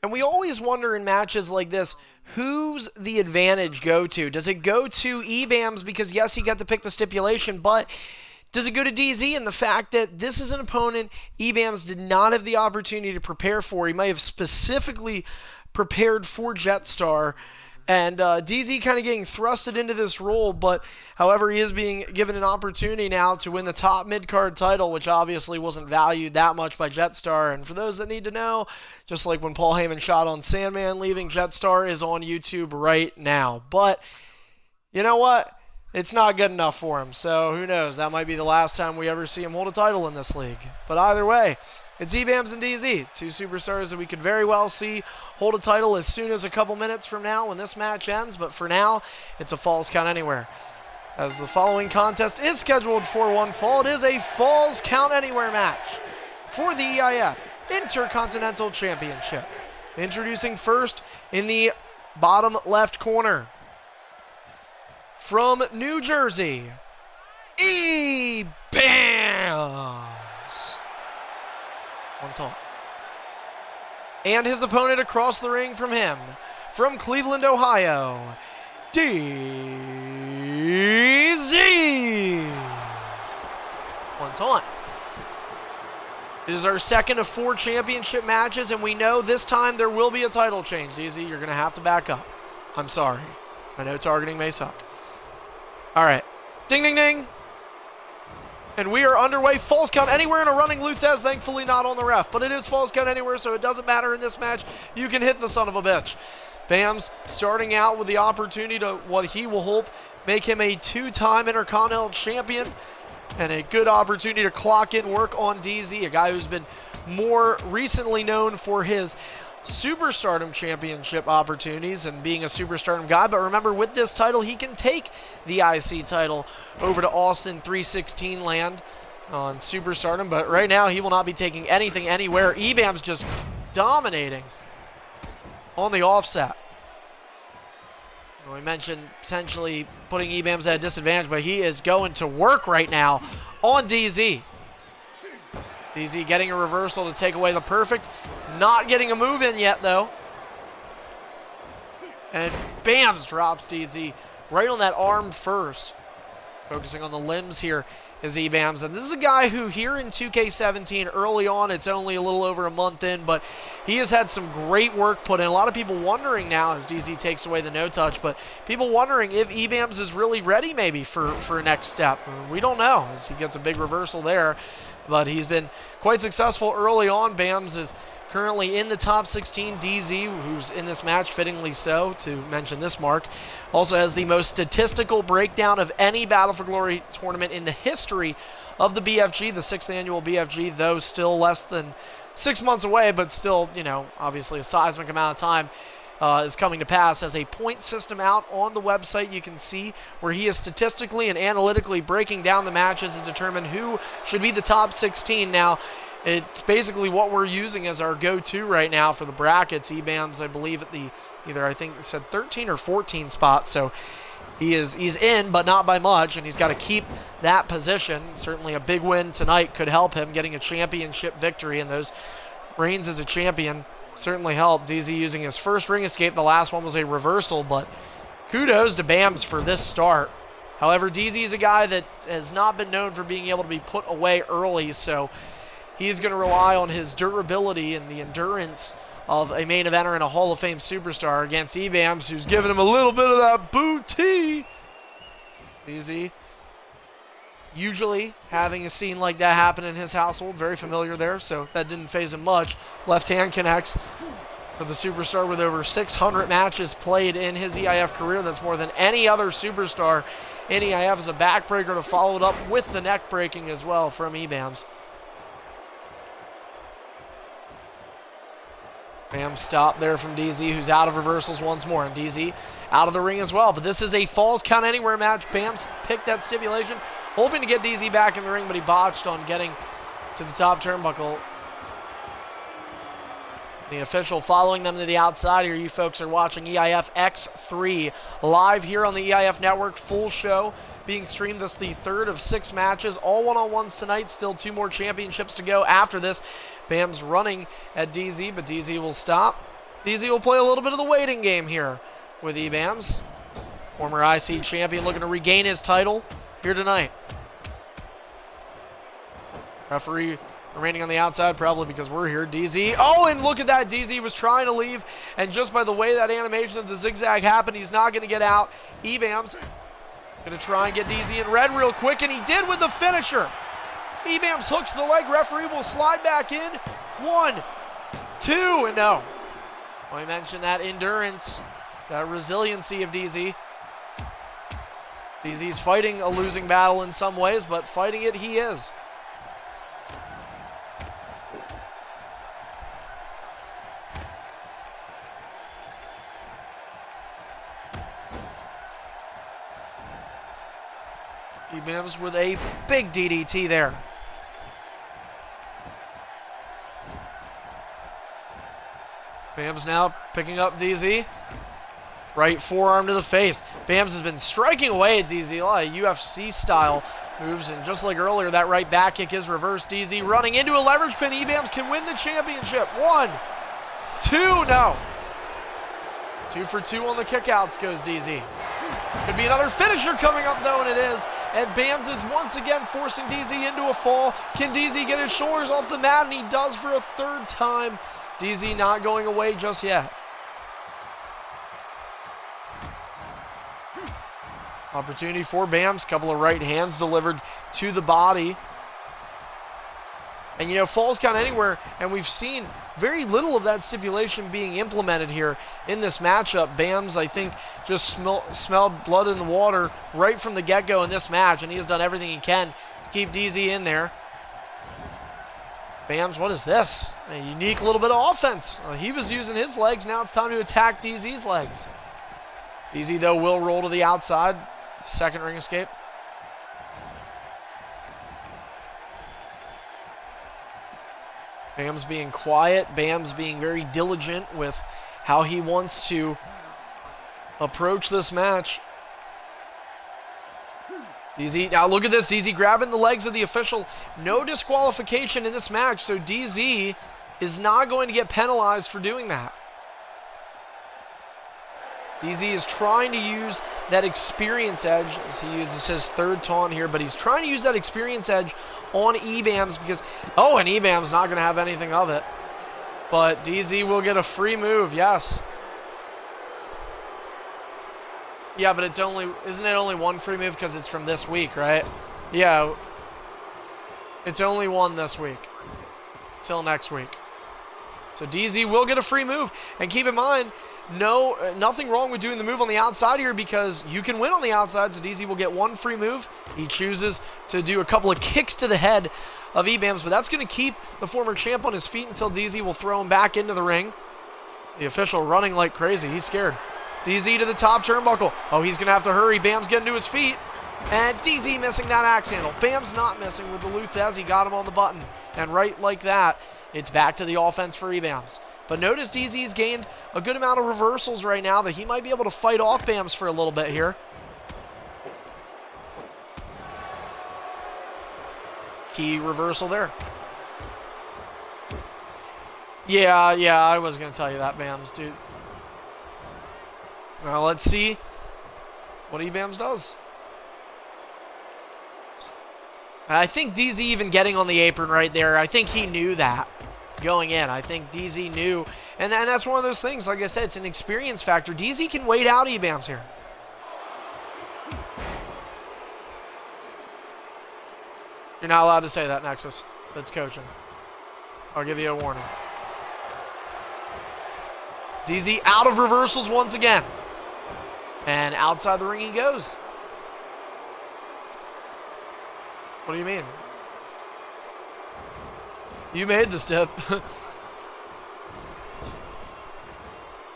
And we always wonder in matches like this, who's the advantage go to? Does it go to EBAMS because, yes, he got to pick the stipulation, but does it go to DZ in the fact that this is an opponent EBAMS did not have the opportunity to prepare for? He might have specifically prepared for Jetstar, and DZ kind of getting thrusted into this role, but however, he is being given an opportunity now to win the top mid-card title, which obviously wasn't valued that much by Jetstar. And for those that need to know, just like when Paul Heyman shot on Sandman, leaving Jetstar is on YouTube right now. But you know what? It's not good enough for him, so who knows? That might be the last time we ever see him hold a title in this league. But either way, it's EBAMS and DZ, two superstars that we could very well see hold a title as soon as a couple minutes from now when this match ends. But for now, it's a falls count anywhere. As the following contest is scheduled for one fall, it is a falls count anywhere match for the EIF Intercontinental Championship. Introducing first in the bottom left corner, from New Jersey, EBAMS. One taunt. And his opponent across the ring from him, from Cleveland, Ohio, DZ. One taunt. It is our second of 4 championship matches, and we know this time there will be a title change. DZ, you're going to have to back up. I'm sorry. I know targeting may suck. All right. Ding, ding, ding. And we are underway. Falls count anywhere in a running Luthez. Thankfully not on the ref. But it is falls count anywhere, so it doesn't matter in this match. You can hit the son of a bitch. Bams starting out with the opportunity to, what he will hope, make him a 2-time Intercontinental Champion. And a good opportunity to clock in work on DZ, a guy who's been more recently known for his Superstardom Championship opportunities and being a Superstardom guy. But remember, with this title, he can take the IC title over to Austin 316 land on Superstardom. But right now, he will not be taking anything anywhere. EBAM's just dominating on the offset. We mentioned potentially putting EBAMS at a disadvantage, but he is going to work right now on DZ. DZ getting a reversal to take away the perfect. Not getting a move in yet, though. And BAMS drops DZ right on that arm first. Focusing on the limbs here is EBAMS. And this is a guy who here in 2K17 early on, it's only a little over a month in, but he has had some great work put in. A lot of people wondering now as DZ takes away the no-touch, but people wondering if EBAMS is really ready maybe for a next step. We don't know as he gets a big reversal there, but he's been quite successful early on. BAMS is currently in the top 16. DZ, who's in this match, fittingly so, to mention this mark, also has the most statistical breakdown of any Battle for Glory tournament in the history of the BFG, the 6th annual BFG, though still less than 6 months away, but still, you know, obviously a seismic amount of time is coming to pass. As a point system out on the website, you can see where he is statistically and analytically breaking down the matches to determine who should be the top 16. Now, it's basically what we're using as our go-to right now for the brackets. EBAMS, I believe, at the either I think it said 13 or 14 spot. So He's in, but not by much, and he's got to keep that position. Certainly a big win tonight could help him getting a championship victory, and those reigns as a champion certainly helped. DZ using his first ring escape. The last one was a reversal, but kudos to Bams for this start. However, DZ is a guy that has not been known for being able to be put away early, so he's going to rely on his durability and the endurance of a main eventer and a Hall of Fame superstar against eBams, who's giving him a little bit of that booty. DZ usually having a scene like that happen in his household, very familiar there, so that didn't faze him much. Left hand connects for the superstar with over 600 matches played in his EIF career. That's more than any other superstar in EIF. As a backbreaker to follow it up with the neck breaking as well from eBams. Bam stop there from DZ, who's out of reversals once more. And DZ out of the ring as well. But this is a Falls Count Anywhere match. Bam's picked that stipulation, hoping to get DZ back in the ring, but he botched on getting to the top turnbuckle. The official following them to the outside here. You folks are watching EIF X3 live here on the EIF Network. Full show being streamed. This is the third of 6 matches. All one-on-ones tonight. Still 2 more championships to go after this. Bam's running at DZ, but DZ will stop. DZ will play a little bit of the waiting game here with eBams. Former IC champion looking to regain his title here tonight. Referee remaining on the outside, probably because we're here. DZ, oh, and look at that. DZ was trying to leave, and just by the way that animation of the zigzag happened, he's not going to get out. eBams going to try and get DZ in red real quick, and he did with the finisher. eBams hooks the leg. Referee will slide back in. 1, 2, and no. I mentioned that endurance, that resiliency of DZ. DZ's fighting a losing battle in some ways, but fighting it he is. eBams with a big DDT there. Bams now picking up DZ. Right forearm to the face. Bams has been striking away at DZ. A lot of UFC style moves, and just like earlier, that right back kick is reversed. DZ running into a leverage pin. eBams can win the championship. 1, 2, no. 2 for 2 on the kickouts goes DZ. Could be another finisher coming up though, and it is. And Bams is once again forcing DZ into a fall. Can DZ get his shoulders off the mat? And he does for a 3rd time. DZ not going away just yet. Opportunity for Bams. Couple of right hands delivered to the body. And you know, Falls Count Anywhere, and we've seen very little of that stipulation being implemented here in this matchup. Bams, I think, just smelled blood in the water right from the get-go in this match, and he has done everything he can to keep DZ in there. Bams, what is this? A unique little bit of offense. He was using his legs. Now it's time to attack DZ's legs. DZ, though, will roll to the outside. 2nd ring escape. Bams being quiet. Bams being very diligent with how he wants to approach this match. DZ, now look at this. DZ grabbing the legs of the official. No disqualification in this match, so DZ is not going to get penalized for doing that. DZ is trying to use that experience edge as he uses his 3rd taunt here, but he's trying to use that experience edge on eBams because, oh, and eBams not going to have anything of it. But DZ will get a free move, yes. Yeah, but it's only, isn't it only 1 free move because it's from this week, right? Yeah, it's only 1 this week till next week. So DZ will get a free move, and keep in mind, nothing wrong with doing the move on the outside here because you can win on the outside, so DZ will get 1 free move. He chooses to do a couple of kicks to the head of eBams, but that's going to keep the former champ on his feet until DZ will throw him back into the ring. The official running like crazy. He's scared. DZ to the top turnbuckle. Oh, he's going to have to hurry. Bam's getting to his feet. And DZ missing that axe handle. Bam's not missing with the Luthez. He got him on the button. And right like that, it's back to the offense for eBams. But notice DZ's gained a good amount of reversals right now that he might be able to fight off Bams for a little bit here. Key reversal there. Yeah, I was going to tell you that, Bams, dude. Now let's see what eBams does. And I think DZ even getting on the apron right there, I think he knew that going in. I think DZ knew. And that's one of those things, like I said, it's an experience factor. DZ can wait out eBams here. You're not allowed to say that, Nexus. That's coaching. I'll give you a warning. DZ out of reversals once again. And outside the ring he goes. What do you mean? You made the step.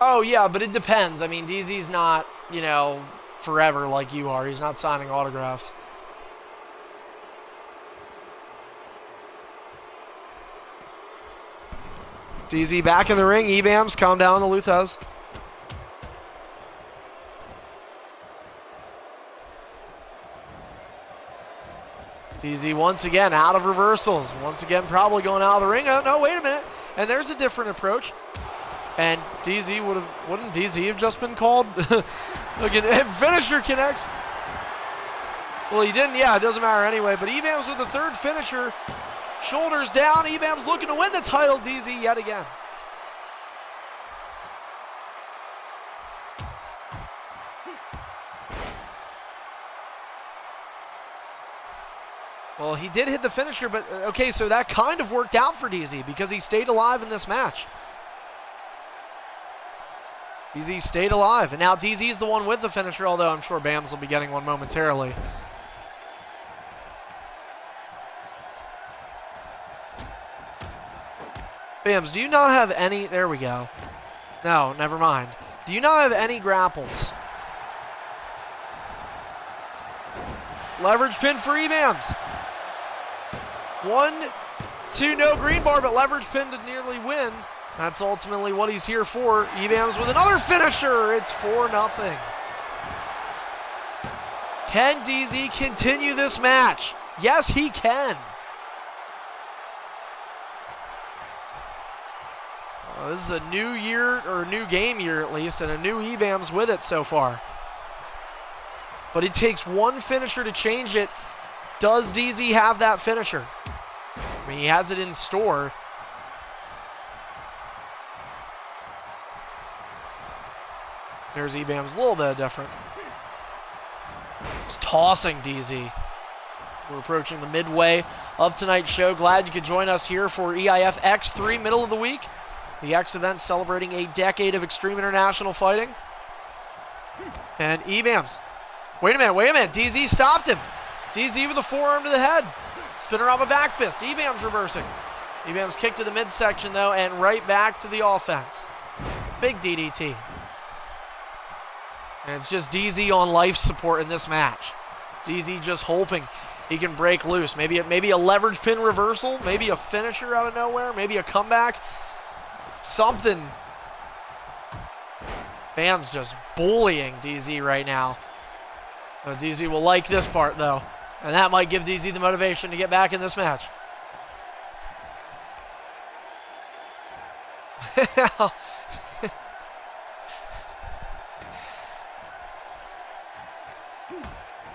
Oh, yeah, but it depends. I mean, DZ's not, you know, forever like you are. He's not signing autographs. DZ back in the ring. eBams, calm down, the Luthos. DZ once again out of reversals. Once again probably going out of the ring. Oh, no, wait a minute. And there's a different approach. And DZ wouldn't DZ have just been called? Look at finisher connects. Well, he didn't. Yeah, it doesn't matter anyway. But eBams with the third finisher. Shoulders down. eBams looking to win the title. DZ yet again. Well, he did hit the finisher, but okay, so that kind of worked out for DZ because he stayed alive in this match. DZ stayed alive, and now DZ's the one with the finisher, although I'm sure Bams will be getting one momentarily. Bams, do you not have any... There we go. No, never mind. Do you not have any grapples? Leverage pin for eBams. 1, 2, no green bar, but leverage pin to nearly win. That's ultimately what he's here for. eBams with another finisher. It's 4-0. Can DZ continue this match? Yes, he can. This is a new year, or a new game year at least, and a new eBams with it so far. But it takes one finisher to change it. Does DZ have that finisher? I mean, he has it in store. There's eBams, a little bit different. Just tossing DZ. We're approaching the midway of tonight's show. Glad you could join us here for EIF X3, middle of the week. The X event celebrating a decade of extreme international fighting. And eBams. Wait a minute. DZ stopped him. DZ with a forearm to the head. Spinner off a back fist. eBams reversing. eBams kick to the midsection, though, and right back to the offense. Big DDT. And it's just DZ on life support in this match. DZ just hoping he can break loose. Maybe a leverage pin reversal. Maybe a finisher out of nowhere. Maybe a comeback. Something. Bam's just bullying DZ right now. DZ will like this part, though. And that might give DZ the motivation to get back in this match.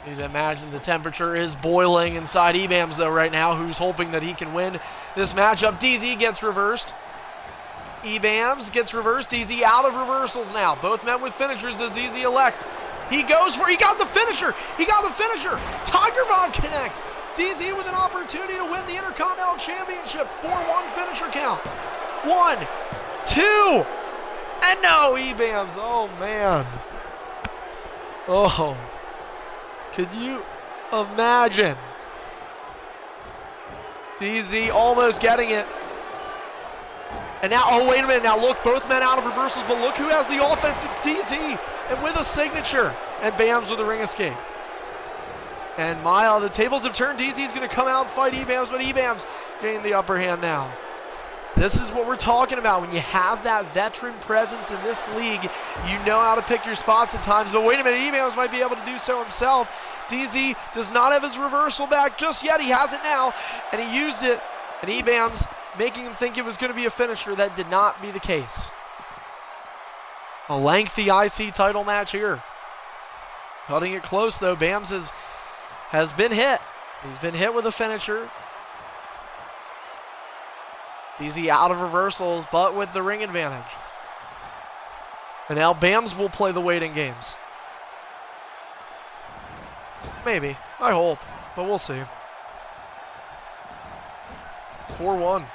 You'd imagine the temperature is boiling inside eBams, though, right now, who's hoping that he can win this matchup. DZ gets reversed. eBams gets reversed. DZ out of reversals now. Both men with finishers. Does DZ elect? He goes for, he got the finisher. Tiger Bomb connects. DZ with an opportunity to win the Intercontinental Championship. 4-1 finisher count. 1, 2, and no, eBams. Oh, man. Oh. Could you imagine? DZ almost getting it. And now, oh, wait a minute. Now, look, both men out of reversals, but look who has the offense. It's DZ. And with a signature. And Bams with a ring escape. And the tables have turned. DZ's going to come out and fight eBams, but eBams getting the upper hand now. This is what we're talking about. When you have that veteran presence in this league, you know how to pick your spots at times. But wait a minute, eBams might be able to do so himself. DZ does not have his reversal back just yet. He has it now, and he used it. And EBAMS making him think it was going to be a finisher. That did not be the case. A lengthy IC title match here. Cutting it close, though. BAMS has been hit. He's been hit with a finisher. DZ out of reversals, but with the ring advantage. And now BAMS will play the waiting games. Maybe. I hope. But we'll see. 4-1.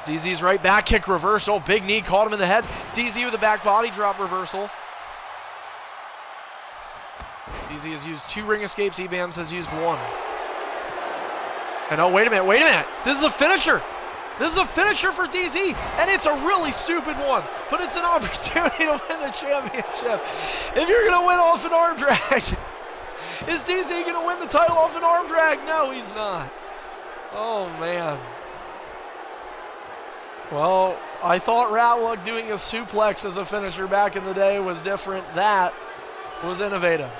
DZ's right back kick reversal. Big knee caught him in the head. DZ with a back body drop reversal. DZ has used 2 ring escapes. EBAMS has used 1. And oh, wait a minute. This is a finisher. This is a finisher for DZ, and it's a really stupid one, but it's an opportunity to win the championship. If you're going to win off an arm drag, is DZ going to win the title off an arm drag? No, he's not. Oh, man. Well, I thought Ratluck doing a suplex as a finisher back in the day was different. That was innovative.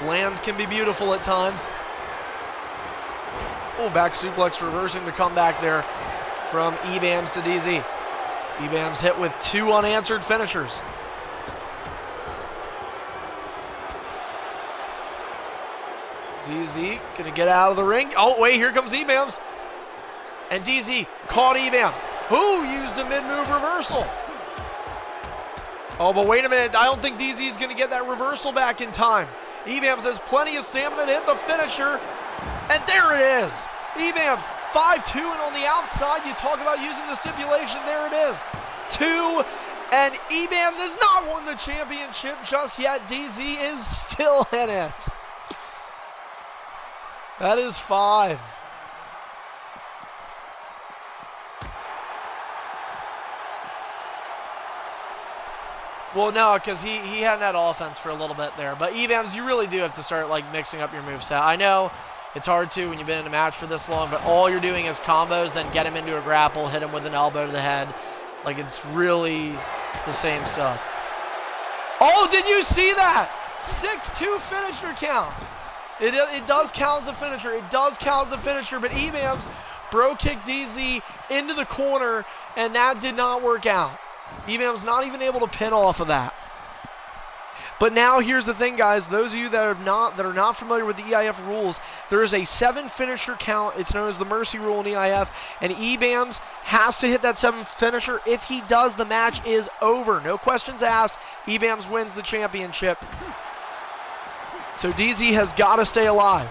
Land can be beautiful at times. Oh, back suplex reversing to come back there from EBAMS to DZ. EBAMS hit with 2 unanswered finishers. DZ gonna get out of the ring. Oh, wait, here comes EBAMS. And DZ caught EBAMS, who used a mid-move reversal. Oh, but wait a minute. I don't think DZ is gonna get that reversal back in time. EBAMS has plenty of stamina to hit the finisher. And there it is. EBAMS 5-2, and on the outside, you talk about using the stipulation. There it is. 2, and EBAMS has not won the championship just yet. DZ is still in it. That is 5. Well, no, because he hadn't had offense for a little bit there. But EBAMS, you really do have to start like mixing up your moveset. I know it's hard to when you've been in a match for this long, but all you're doing is combos, then get him into a grapple, hit him with an elbow to the head. Like, it's really the same stuff. Oh, did you see that? 6-2 finisher count. It does count as a finisher. It does count as a finisher, but EBAMS bro kicked DZ into the corner, and that did not work out. EBAMS not even able to pin off of that. But now here's the thing, guys. Those of you that are not familiar with the EIF rules, there is a 7 finisher count. It's known as the mercy rule in EIF, and EBAMS has to hit that 7th finisher. If he does, the match is over. No questions asked. EBAMS wins the championship. So DZ has got to stay alive.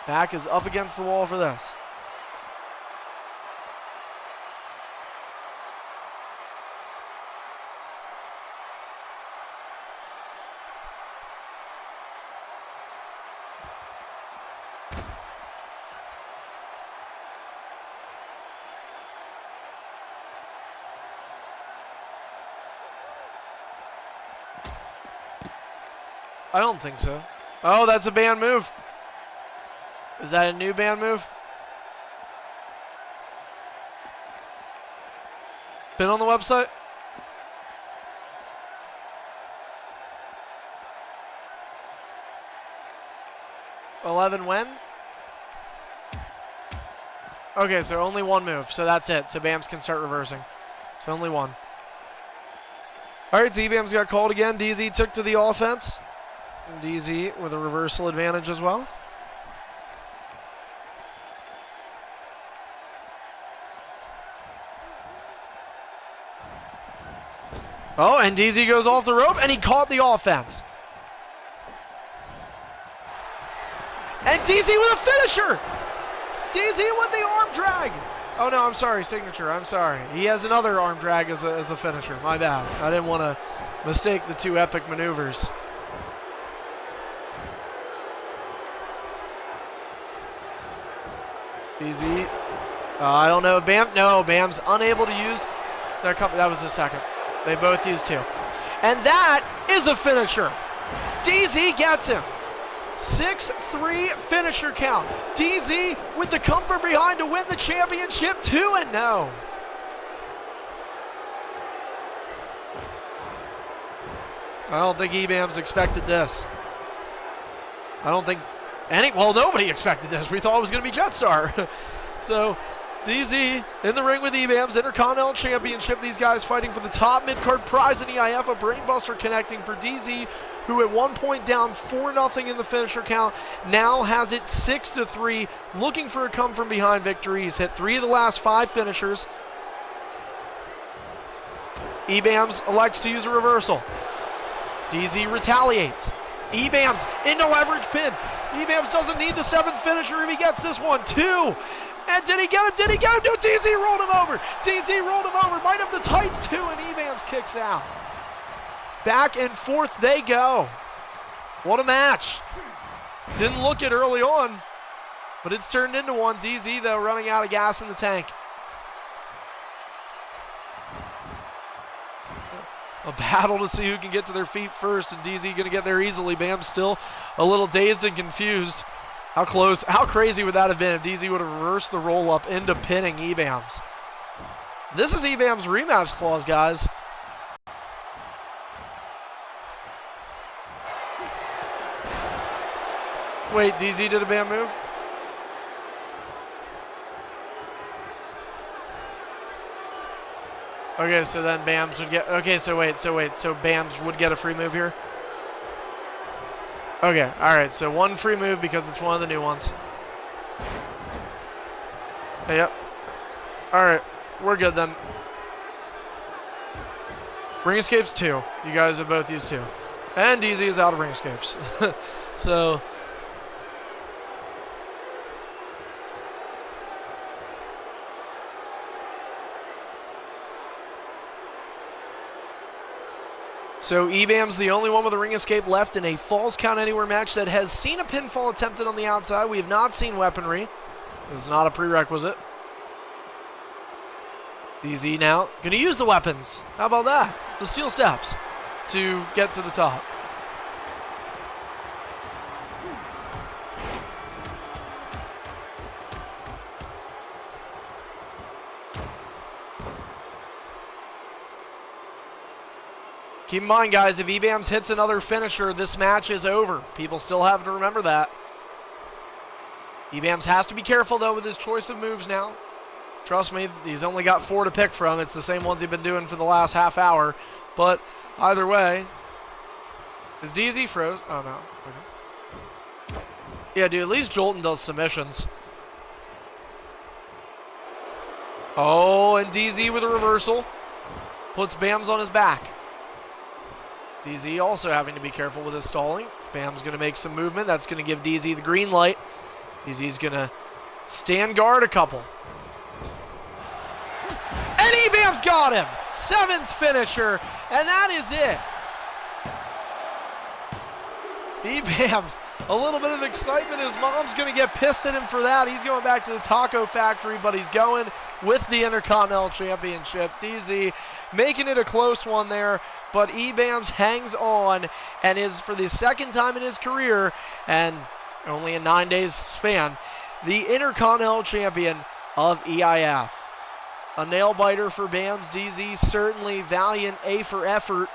Back is up against the wall for this. I don't think so. Oh, that's a banned move. Is that a new banned move? Been on the website? $11 when? Okay, so only 1 move. So that's it. So BAMS can start reversing. So only 1. All right, so EBAMS got called again. DZ took to the offense. DZ with a reversal advantage as well. Oh, and DZ goes off the rope, and he caught the offense. And DZ with a finisher. DZ with the arm drag. Oh, no, I'm sorry, signature. I'm sorry. He has another arm drag as a finisher. My bad. I didn't want to mistake the 2 epic maneuvers. DZ. I don't know. BAM's unable to use their company. That was the second. They both used 2. And that is a finisher. DZ gets him. 6-3 finisher count. DZ with the comfort behind to win the championship 2-0. I don't think EBAMS expected this. I don't think well, nobody expected this. We thought it was going to be Jetstar. So, DZ in the ring with EBAMS, Intercontinental Championship. These guys fighting for the top mid-card prize in EIF. A brainbuster connecting for DZ, who at one point down 4-0 in the finisher count, now has it 6-3, looking for a come from behind victory. He's hit 3 of the last 5 finishers. EBAMS elects to use a reversal. DZ retaliates. EBAMS into leverage pin. EBAMS doesn't need the 7th finisher if he gets this one. 2. And did he get him? Did he get him? No, DZ rolled him over. DZ rolled him over. Might have the tights too, and EBAMS kicks out. Back and forth they go. What a match. Didn't look it early on, but it's turned into one. DZ, though, running out of gas in the tank. A battle to see who can get to their feet first, and DZ going to get there easily. Bam still a little dazed and confused. How close, how crazy would that have been if DZ would have reversed the roll-up into pinning EBAMS? This is EBAMS' rematch clause, guys. Wait, DZ did a BAM move? Okay, so then BAMS would get... Okay, so BAMS would get a free move here? Okay, alright, so one free move because it's one of the new ones. Yep. Alright, we're good then. Ring escapes 2. You guys have both used 2. And DZ is out of ring escapes. So... So EBAM's the only one with a ring escape left in a Falls Count Anywhere match that has seen a pinfall attempted on the outside. We have not seen weaponry. It's not a prerequisite. DZ now going to use the weapons. How about that? The steel steps to get to the top. Keep in mind, guys, if EBAMS hits another finisher, this match is over. People still have to remember that. EBAMS has to be careful, though, with his choice of moves now. Trust me, he's only got 4 to pick from. It's the same ones he's been doing for the last half hour. But either way, is DZ froze? Oh, no. Okay. Yeah, dude, at least Jolton does submissions. Oh, and DZ with a reversal. Puts BAMS on his back. DZ also having to be careful with his stalling. Bam's going to make some movement. That's going to give DZ the green light. DZ's going to stand guard a couple. And EBAM's got him! 7th finisher, and that is it. EBAM's a little bit of excitement. His mom's going to get pissed at him for that. He's going back to the taco factory, but he's going with the Intercontinental Championship. DZ making it a close one there, but EBAMS hangs on and is, for the 2nd time in his career, and only in 9 days span, the Intercontinental Champion of EIF. A nail-biter for BAMS. DZ certainly valiant, A for effort.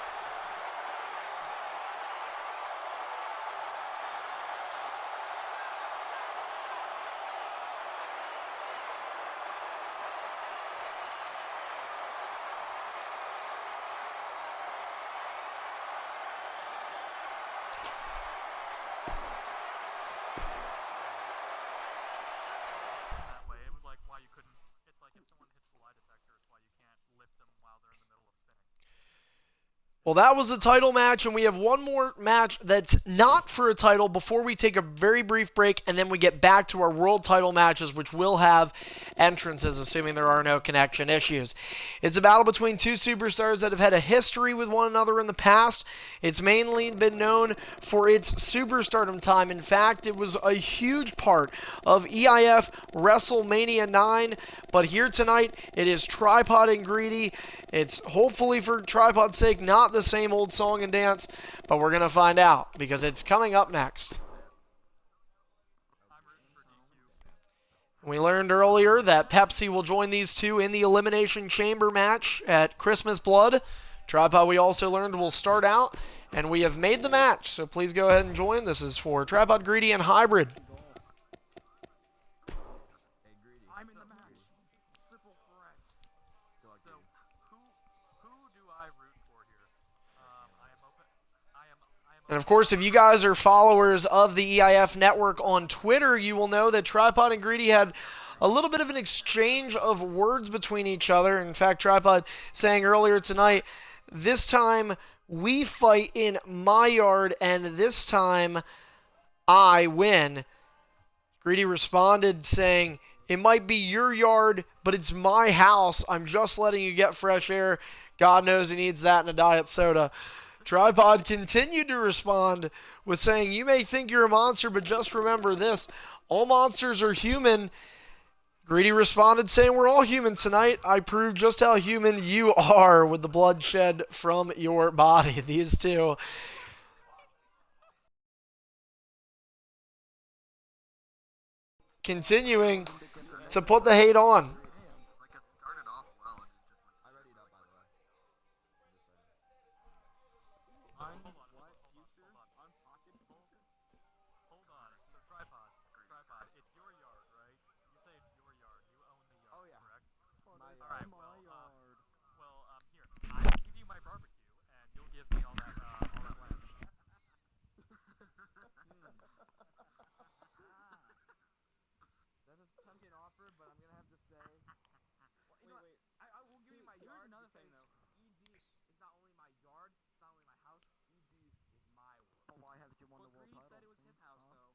Well, that was the title match, and we have one more match that's not for a title before we take a very brief break, and then we get back to our world title matches, which will have entrances, assuming there are no connection issues. It's a battle between 2 superstars that have had a history with one another in the past. It's mainly been known for its superstardom time. In fact, it was a huge part of EIF WrestleMania 9, but here tonight, it is Tripod and Greedy. It's hopefully, for Tripod's sake, not the same old song and dance, but we're going to find out because it's coming up next. We learned earlier that Pepsi will join these two in the Elimination Chamber match at Christmas Blood. Tripod, we also learned, will start out And we have made the match, so please go ahead and join. This is for Tripod, Greedy, and Hybrid. I'm in the match. Triple threat. So, who do I root for here? I am open. And of course, if you guys are followers of the EIF network on Twitter, you will know that Tripod and Greedy had a little bit of an exchange of words between each other. In fact, Tripod saying earlier tonight, this time we fight in my yard, and this time I win. Greedy responded saying, it might be your yard, but it's my house. I'm just letting you get fresh air. God knows he needs that in a diet soda. Tripod continued to respond with saying, you may think you're a monster, but just remember this. All monsters are human. Greedy responded saying, we're all human tonight. I proved just how human you are with the blood shed from your body. These two continuing to put the hate on. Like, it started off well and it just went. I read it up, by the way. I'm what? Future? On pocket future? Hold on. So, Tripod, it's your yard, right? You say it's your yard. You own the yard, correct? My Alright, yard. here. I'll give you my barbecue, and you'll give me all that land. That's a tempting offer, but I'm gonna have to say. Well, wait. I will give you my yard. Another thing, though. ED is not only my yard, it's not only my house. ED is my world. Oh, why haven't you won the world Greedy title? said it was his house, though.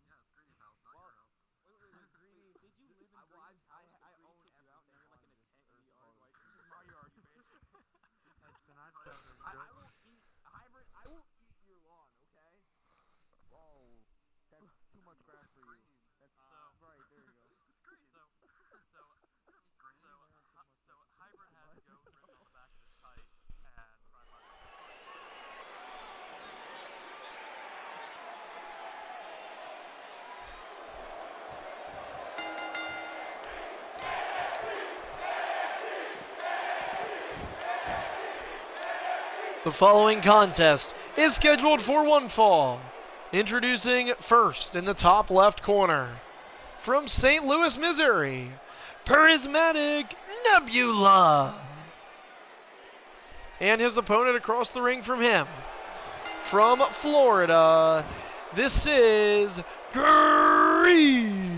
Yeah, it's Greedy's house, not your house. Wait, Greedy. Did you live in Greedy's house? I Greedy own put you out everything there like in a on tent this in the earth yard, called like, this is my yard, you bitch. I will eat hybrid. I will eat your lawn. Okay. Whoa, that's too much grass for you. That's right. There you go. It's green. So Greens. Hybrid has goat written on the back of his tight, and Tripod. The following contest is scheduled for one fall. Introducing first in the top left corner, from St. Louis, Missouri, Prismatic Nebula. And his opponent across the ring from him, from Florida, this is Greedy.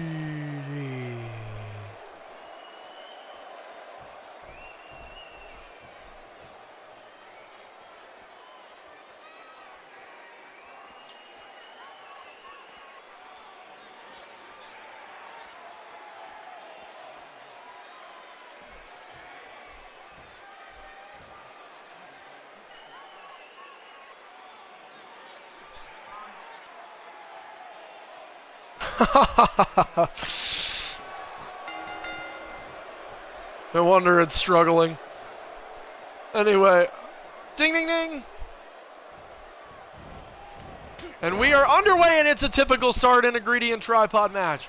No wonder it's struggling. Anyway, ding ding ding. And we are underway, and it's a typical start in a Greedy and Tripod match.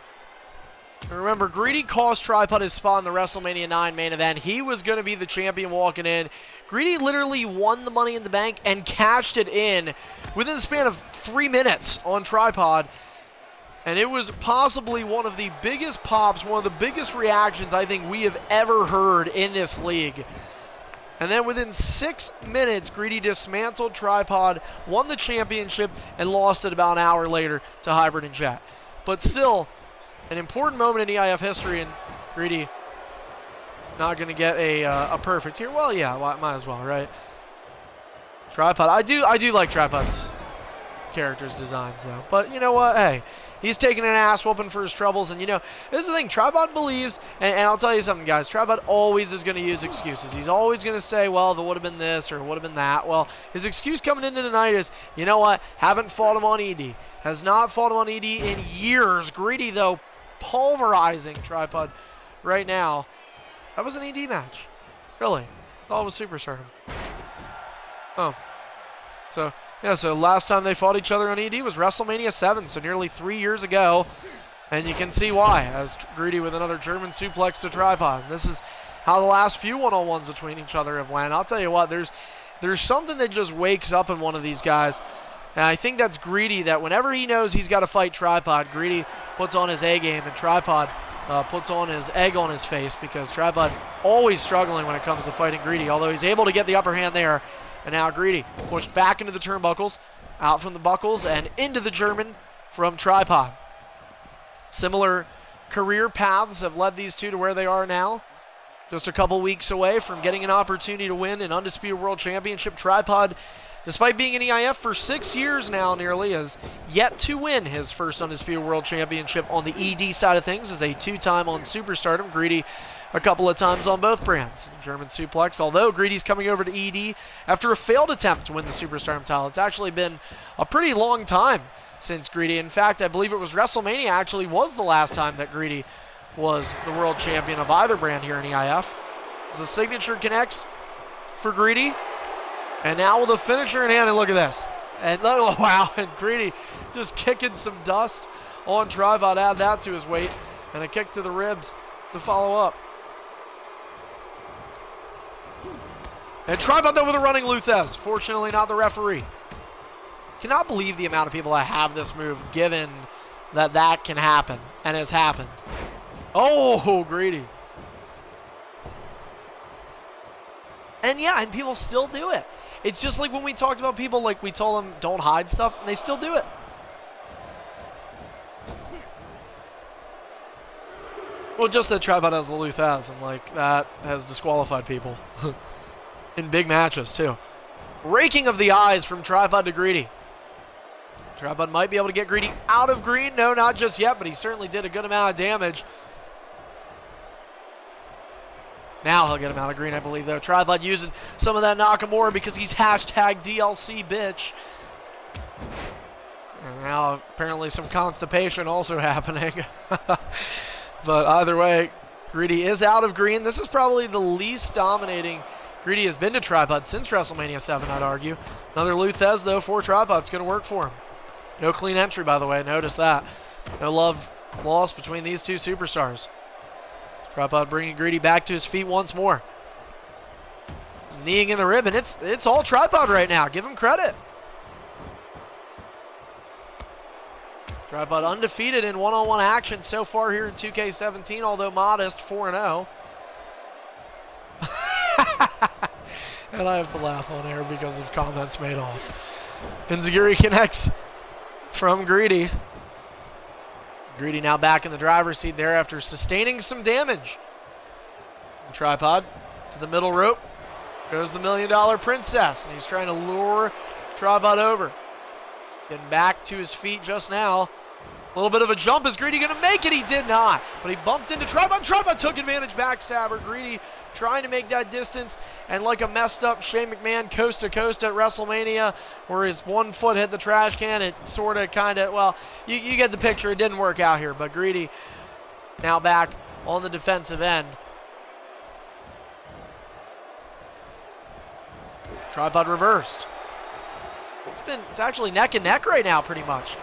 And remember, Greedy cost Tripod his spot in the WrestleMania 9 main event. He was going to be the champion walking in. Greedy literally won the Money in the Bank and cashed it in within the span of 3 minutes on Tripod. And it was possibly one of the biggest pops, one of the biggest reactions I think we have ever heard in this league. And then within 6 minutes, Greedy dismantled Tripod, won the championship, and lost it about an hour later to Hybrid and Chat. But still, an important moment in EIF history, and Greedy not going to get a perfect here. Well, yeah, might as well, right? Tripod. I do like Tripod's character's designs, though. But you know what? Hey. He's taking an ass whooping for his troubles, and you know, this is the thing, Tripod believes, and I'll tell you something, guys, Tripod always is going to use excuses. He's always going to say, well, there would have been this, or would have been that. Well, his excuse coming into tonight is, you know what, haven't fought him on ED. Has not fought him on ED in years. Greedy, though, pulverizing Tripod right now. That was an ED match. Really. Thought it was Superstardom. Oh. So... yeah, so last time they fought each other on ED was WrestleMania 7, so nearly 3 years ago. And you can see why, as Greedy with another German suplex to Tripod. And this is how the last few one-on-ones between each other have went. I'll tell you what, there's There's something that just wakes up in one of these guys. And I think that's Greedy, that whenever he knows he's got to fight Tripod, Greedy puts on his A game and Tripod puts on his egg on his face, because Tripod always struggling when it comes to fighting Greedy, although he's able to get the upper hand there. And now Greedy pushed back into the turnbuckles, out from the buckles, and into the German from Tripod. Similar career paths have led these two to where they are now. Just a couple weeks away from getting an opportunity to win an Undisputed World Championship. Tripod, despite being in EIF for 6 years now nearly, has yet to win his first Undisputed World Championship on the ED side of things, as a 2-time on Superstardom. Greedy a couple of times on both brands. German suplex, although Greedy's coming over to ED after a failed attempt to win the Superstardom title. It's actually been a pretty long time since Greedy. In fact, I believe it was WrestleMania actually was the last time that Greedy was the world champion of either brand here in EIF. As the signature connects for Greedy. And now with a finisher in hand, and look at this. And oh, wow, and Greedy just kicking some dust on Tripod. Add that to his weight. And a kick to the ribs to follow up. And Tripod though with a running Luthez. Fortunately not the referee. Cannot believe the amount of people that have this move, given that that can happen and has happened. Oh, Greedy. And yeah, and people still do it. It's just like when we talked about people, like we told them don't hide stuff, and they still do it. Well, just that Tripod has the Luthez, and like that has disqualified people in big matches too. Raking of the eyes from Tripod to Greedy. Tripod might be able to get Greedy out of green. No, not just yet, but he certainly did a good amount of damage. Now he'll get him out of green, I believe, though. Tripod using some of that Nakamura because he's hashtag DLC bitch. And now apparently some constipation also happening. But either way, Greedy is out of green. This is probably the least dominating Greedy has been to Tripod since WrestleMania 7, I'd argue. Another Luthez, though, for Tripod. It's going to work for him. No clean entry, by the way. Notice that. No love lost between these two superstars. Tripod bringing Greedy back to his feet once more. He's kneeing in the rib, and it's all Tripod right now. Give him credit. Tripod undefeated in one-on-one action so far here in 2K17, although modest, 4-0. And I have to laugh on air because of comments made off. Enziguri connects from Greedy. Greedy now back in the driver's seat there after sustaining some damage. From Tripod to the middle rope goes the $1 Million Princess, and he's trying to lure Tripod over. Getting back to his feet just now. A little bit of a jump. Is Greedy going to make it? He did not. But he bumped into Tripod. Tripod took advantage, backstabber. Greedy trying to make that distance. And like a messed up Shane McMahon coast to coast at WrestleMania, where his one foot hit the trash can, it sort of kind of, well, you get the picture. It didn't work out here. But Greedy now back on the defensive end. Tripod reversed. It's actually neck and neck right now, pretty much.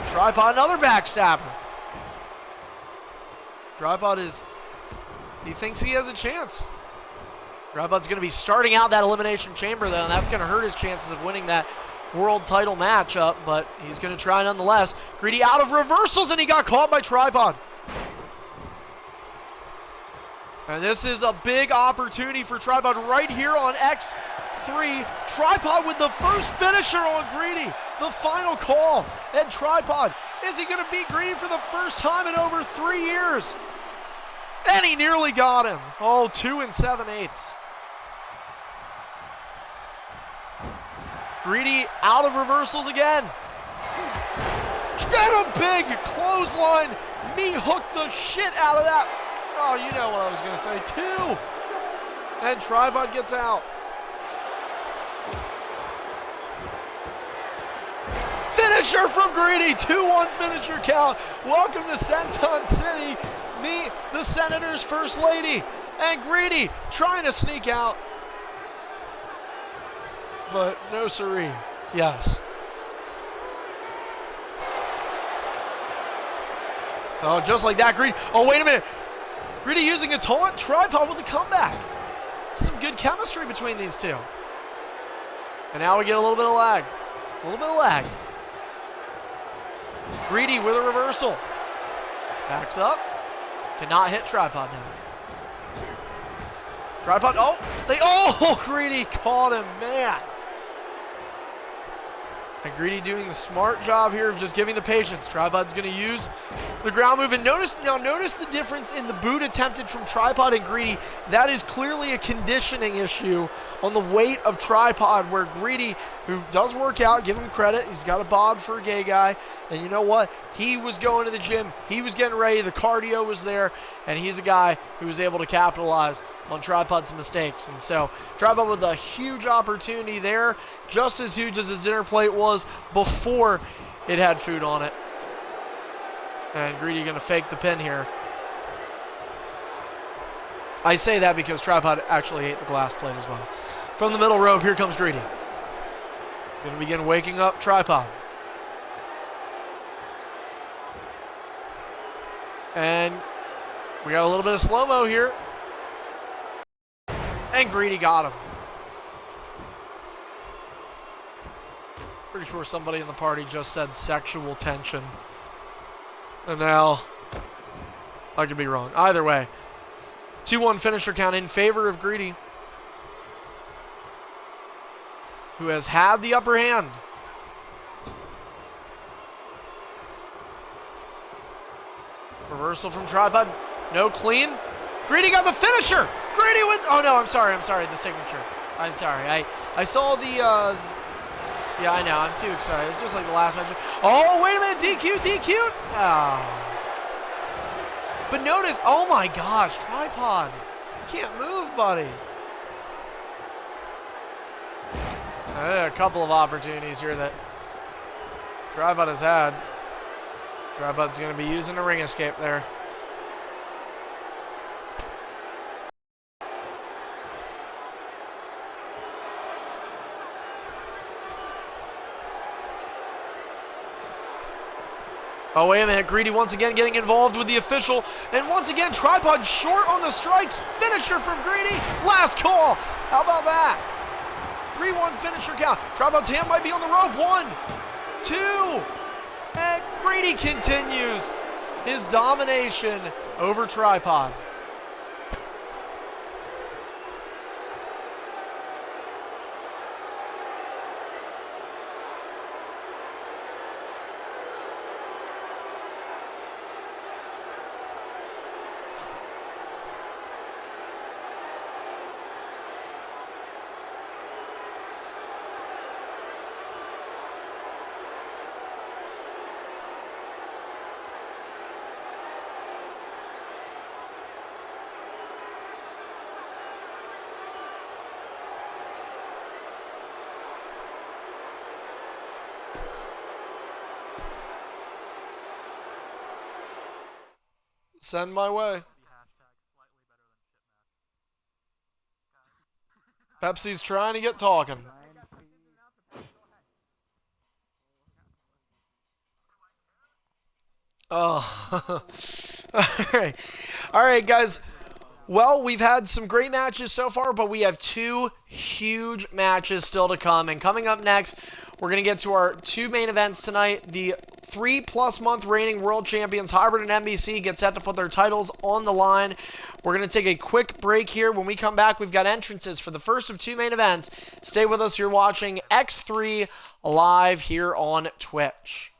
Tripod, another backstabber. Tripod he thinks he has a chance. Tripod's going to be starting out that Elimination Chamber, though, and that's going to hurt his chances of winning that world title matchup, but he's going to try nonetheless. Greedy out of reversals, and he got caught by Tripod. And this is a big opportunity for Tripod right here on X3. Tripod with the first finisher on Greedy. The final call. And Tripod, is he going to beat Greedy for the first time in over 3 years? And he nearly got him. Oh, 2 7/8. Greedy out of reversals again. Get a big clothesline. Meat hooked the shit out of that. Oh, you know what I was going to say. 2. And Tripod gets out. Finisher from Greedy. 2-1 finisher count. Welcome to Senton City. Meet the Senator's First Lady. And Greedy trying to sneak out. But no siree. Yes. Oh, just like that, Greedy. Oh, wait a minute. Greedy using a taunt. Tripod with a comeback. Some good chemistry between these two. And now we get a little bit of lag. A little bit of lag. Greedy with a reversal. Backs up. Cannot hit tripod now. Tripod. Oh, Greedy caught him, man. And Greedy doing the smart job here of just giving the patience. Tripod's going to use the ground move. And notice the difference in the boot attempted from Tripod and Greedy. That is clearly a conditioning issue on the weight of Tripod, where Greedy, who does work out, give him credit, he's got a bod for a gay guy. And you know what? He was going to the gym. He was getting ready. The cardio was there. And he's a guy who was able to capitalize on Tripod's mistakes. And so Tripod with a huge opportunity there, just as huge as his dinner plate was before it had food on it. And Greedy going to fake the pin here. I say that because Tripod actually ate the glass plate as well. From the middle rope, here comes Greedy. He's going to begin waking up Tripod. And we got a little bit of slow-mo here. And Greedy got him. Pretty sure somebody in the party just said sexual tension. And now, I could be wrong. Either way, 2-1 finisher count in favor of Greedy, who has had the upper hand. Reversal from Tripod. No clean. Greedy got the finisher. Greedy with... Oh, no, I'm sorry. The signature. I'm sorry. I saw the... Yeah, I know. I'm too excited. It's just like the last match. Oh, wait a minute. DQ. Oh. But notice... Oh, my gosh. Tripod. You can't move, buddy. A couple of opportunities here that Tripod has had. Tripod's going to be using a ring escape there. Oh, wait a minute. Greedy once again getting involved with the official. And once again, Tripod short on the strikes. Finisher from Greedy. Last call. How about that? 3-1 finisher count. Tripod's hand might be on the rope. 1, 2. And Greedy continues his domination over Tripod. Send my way. Pepsi's trying to get talking. Oh. All right, guys. Well, we've had some great matches so far, but we have 2 huge matches still to come. And coming up next, we're going to get to our 2 main events tonight. The 3+ month reigning world champions Hybrid and NBC get set to put their titles on the line. We're going to take a quick break here. When we come back, we've got entrances for the first of 2 main events. Stay with us. You're watching X3 live here on Twitch.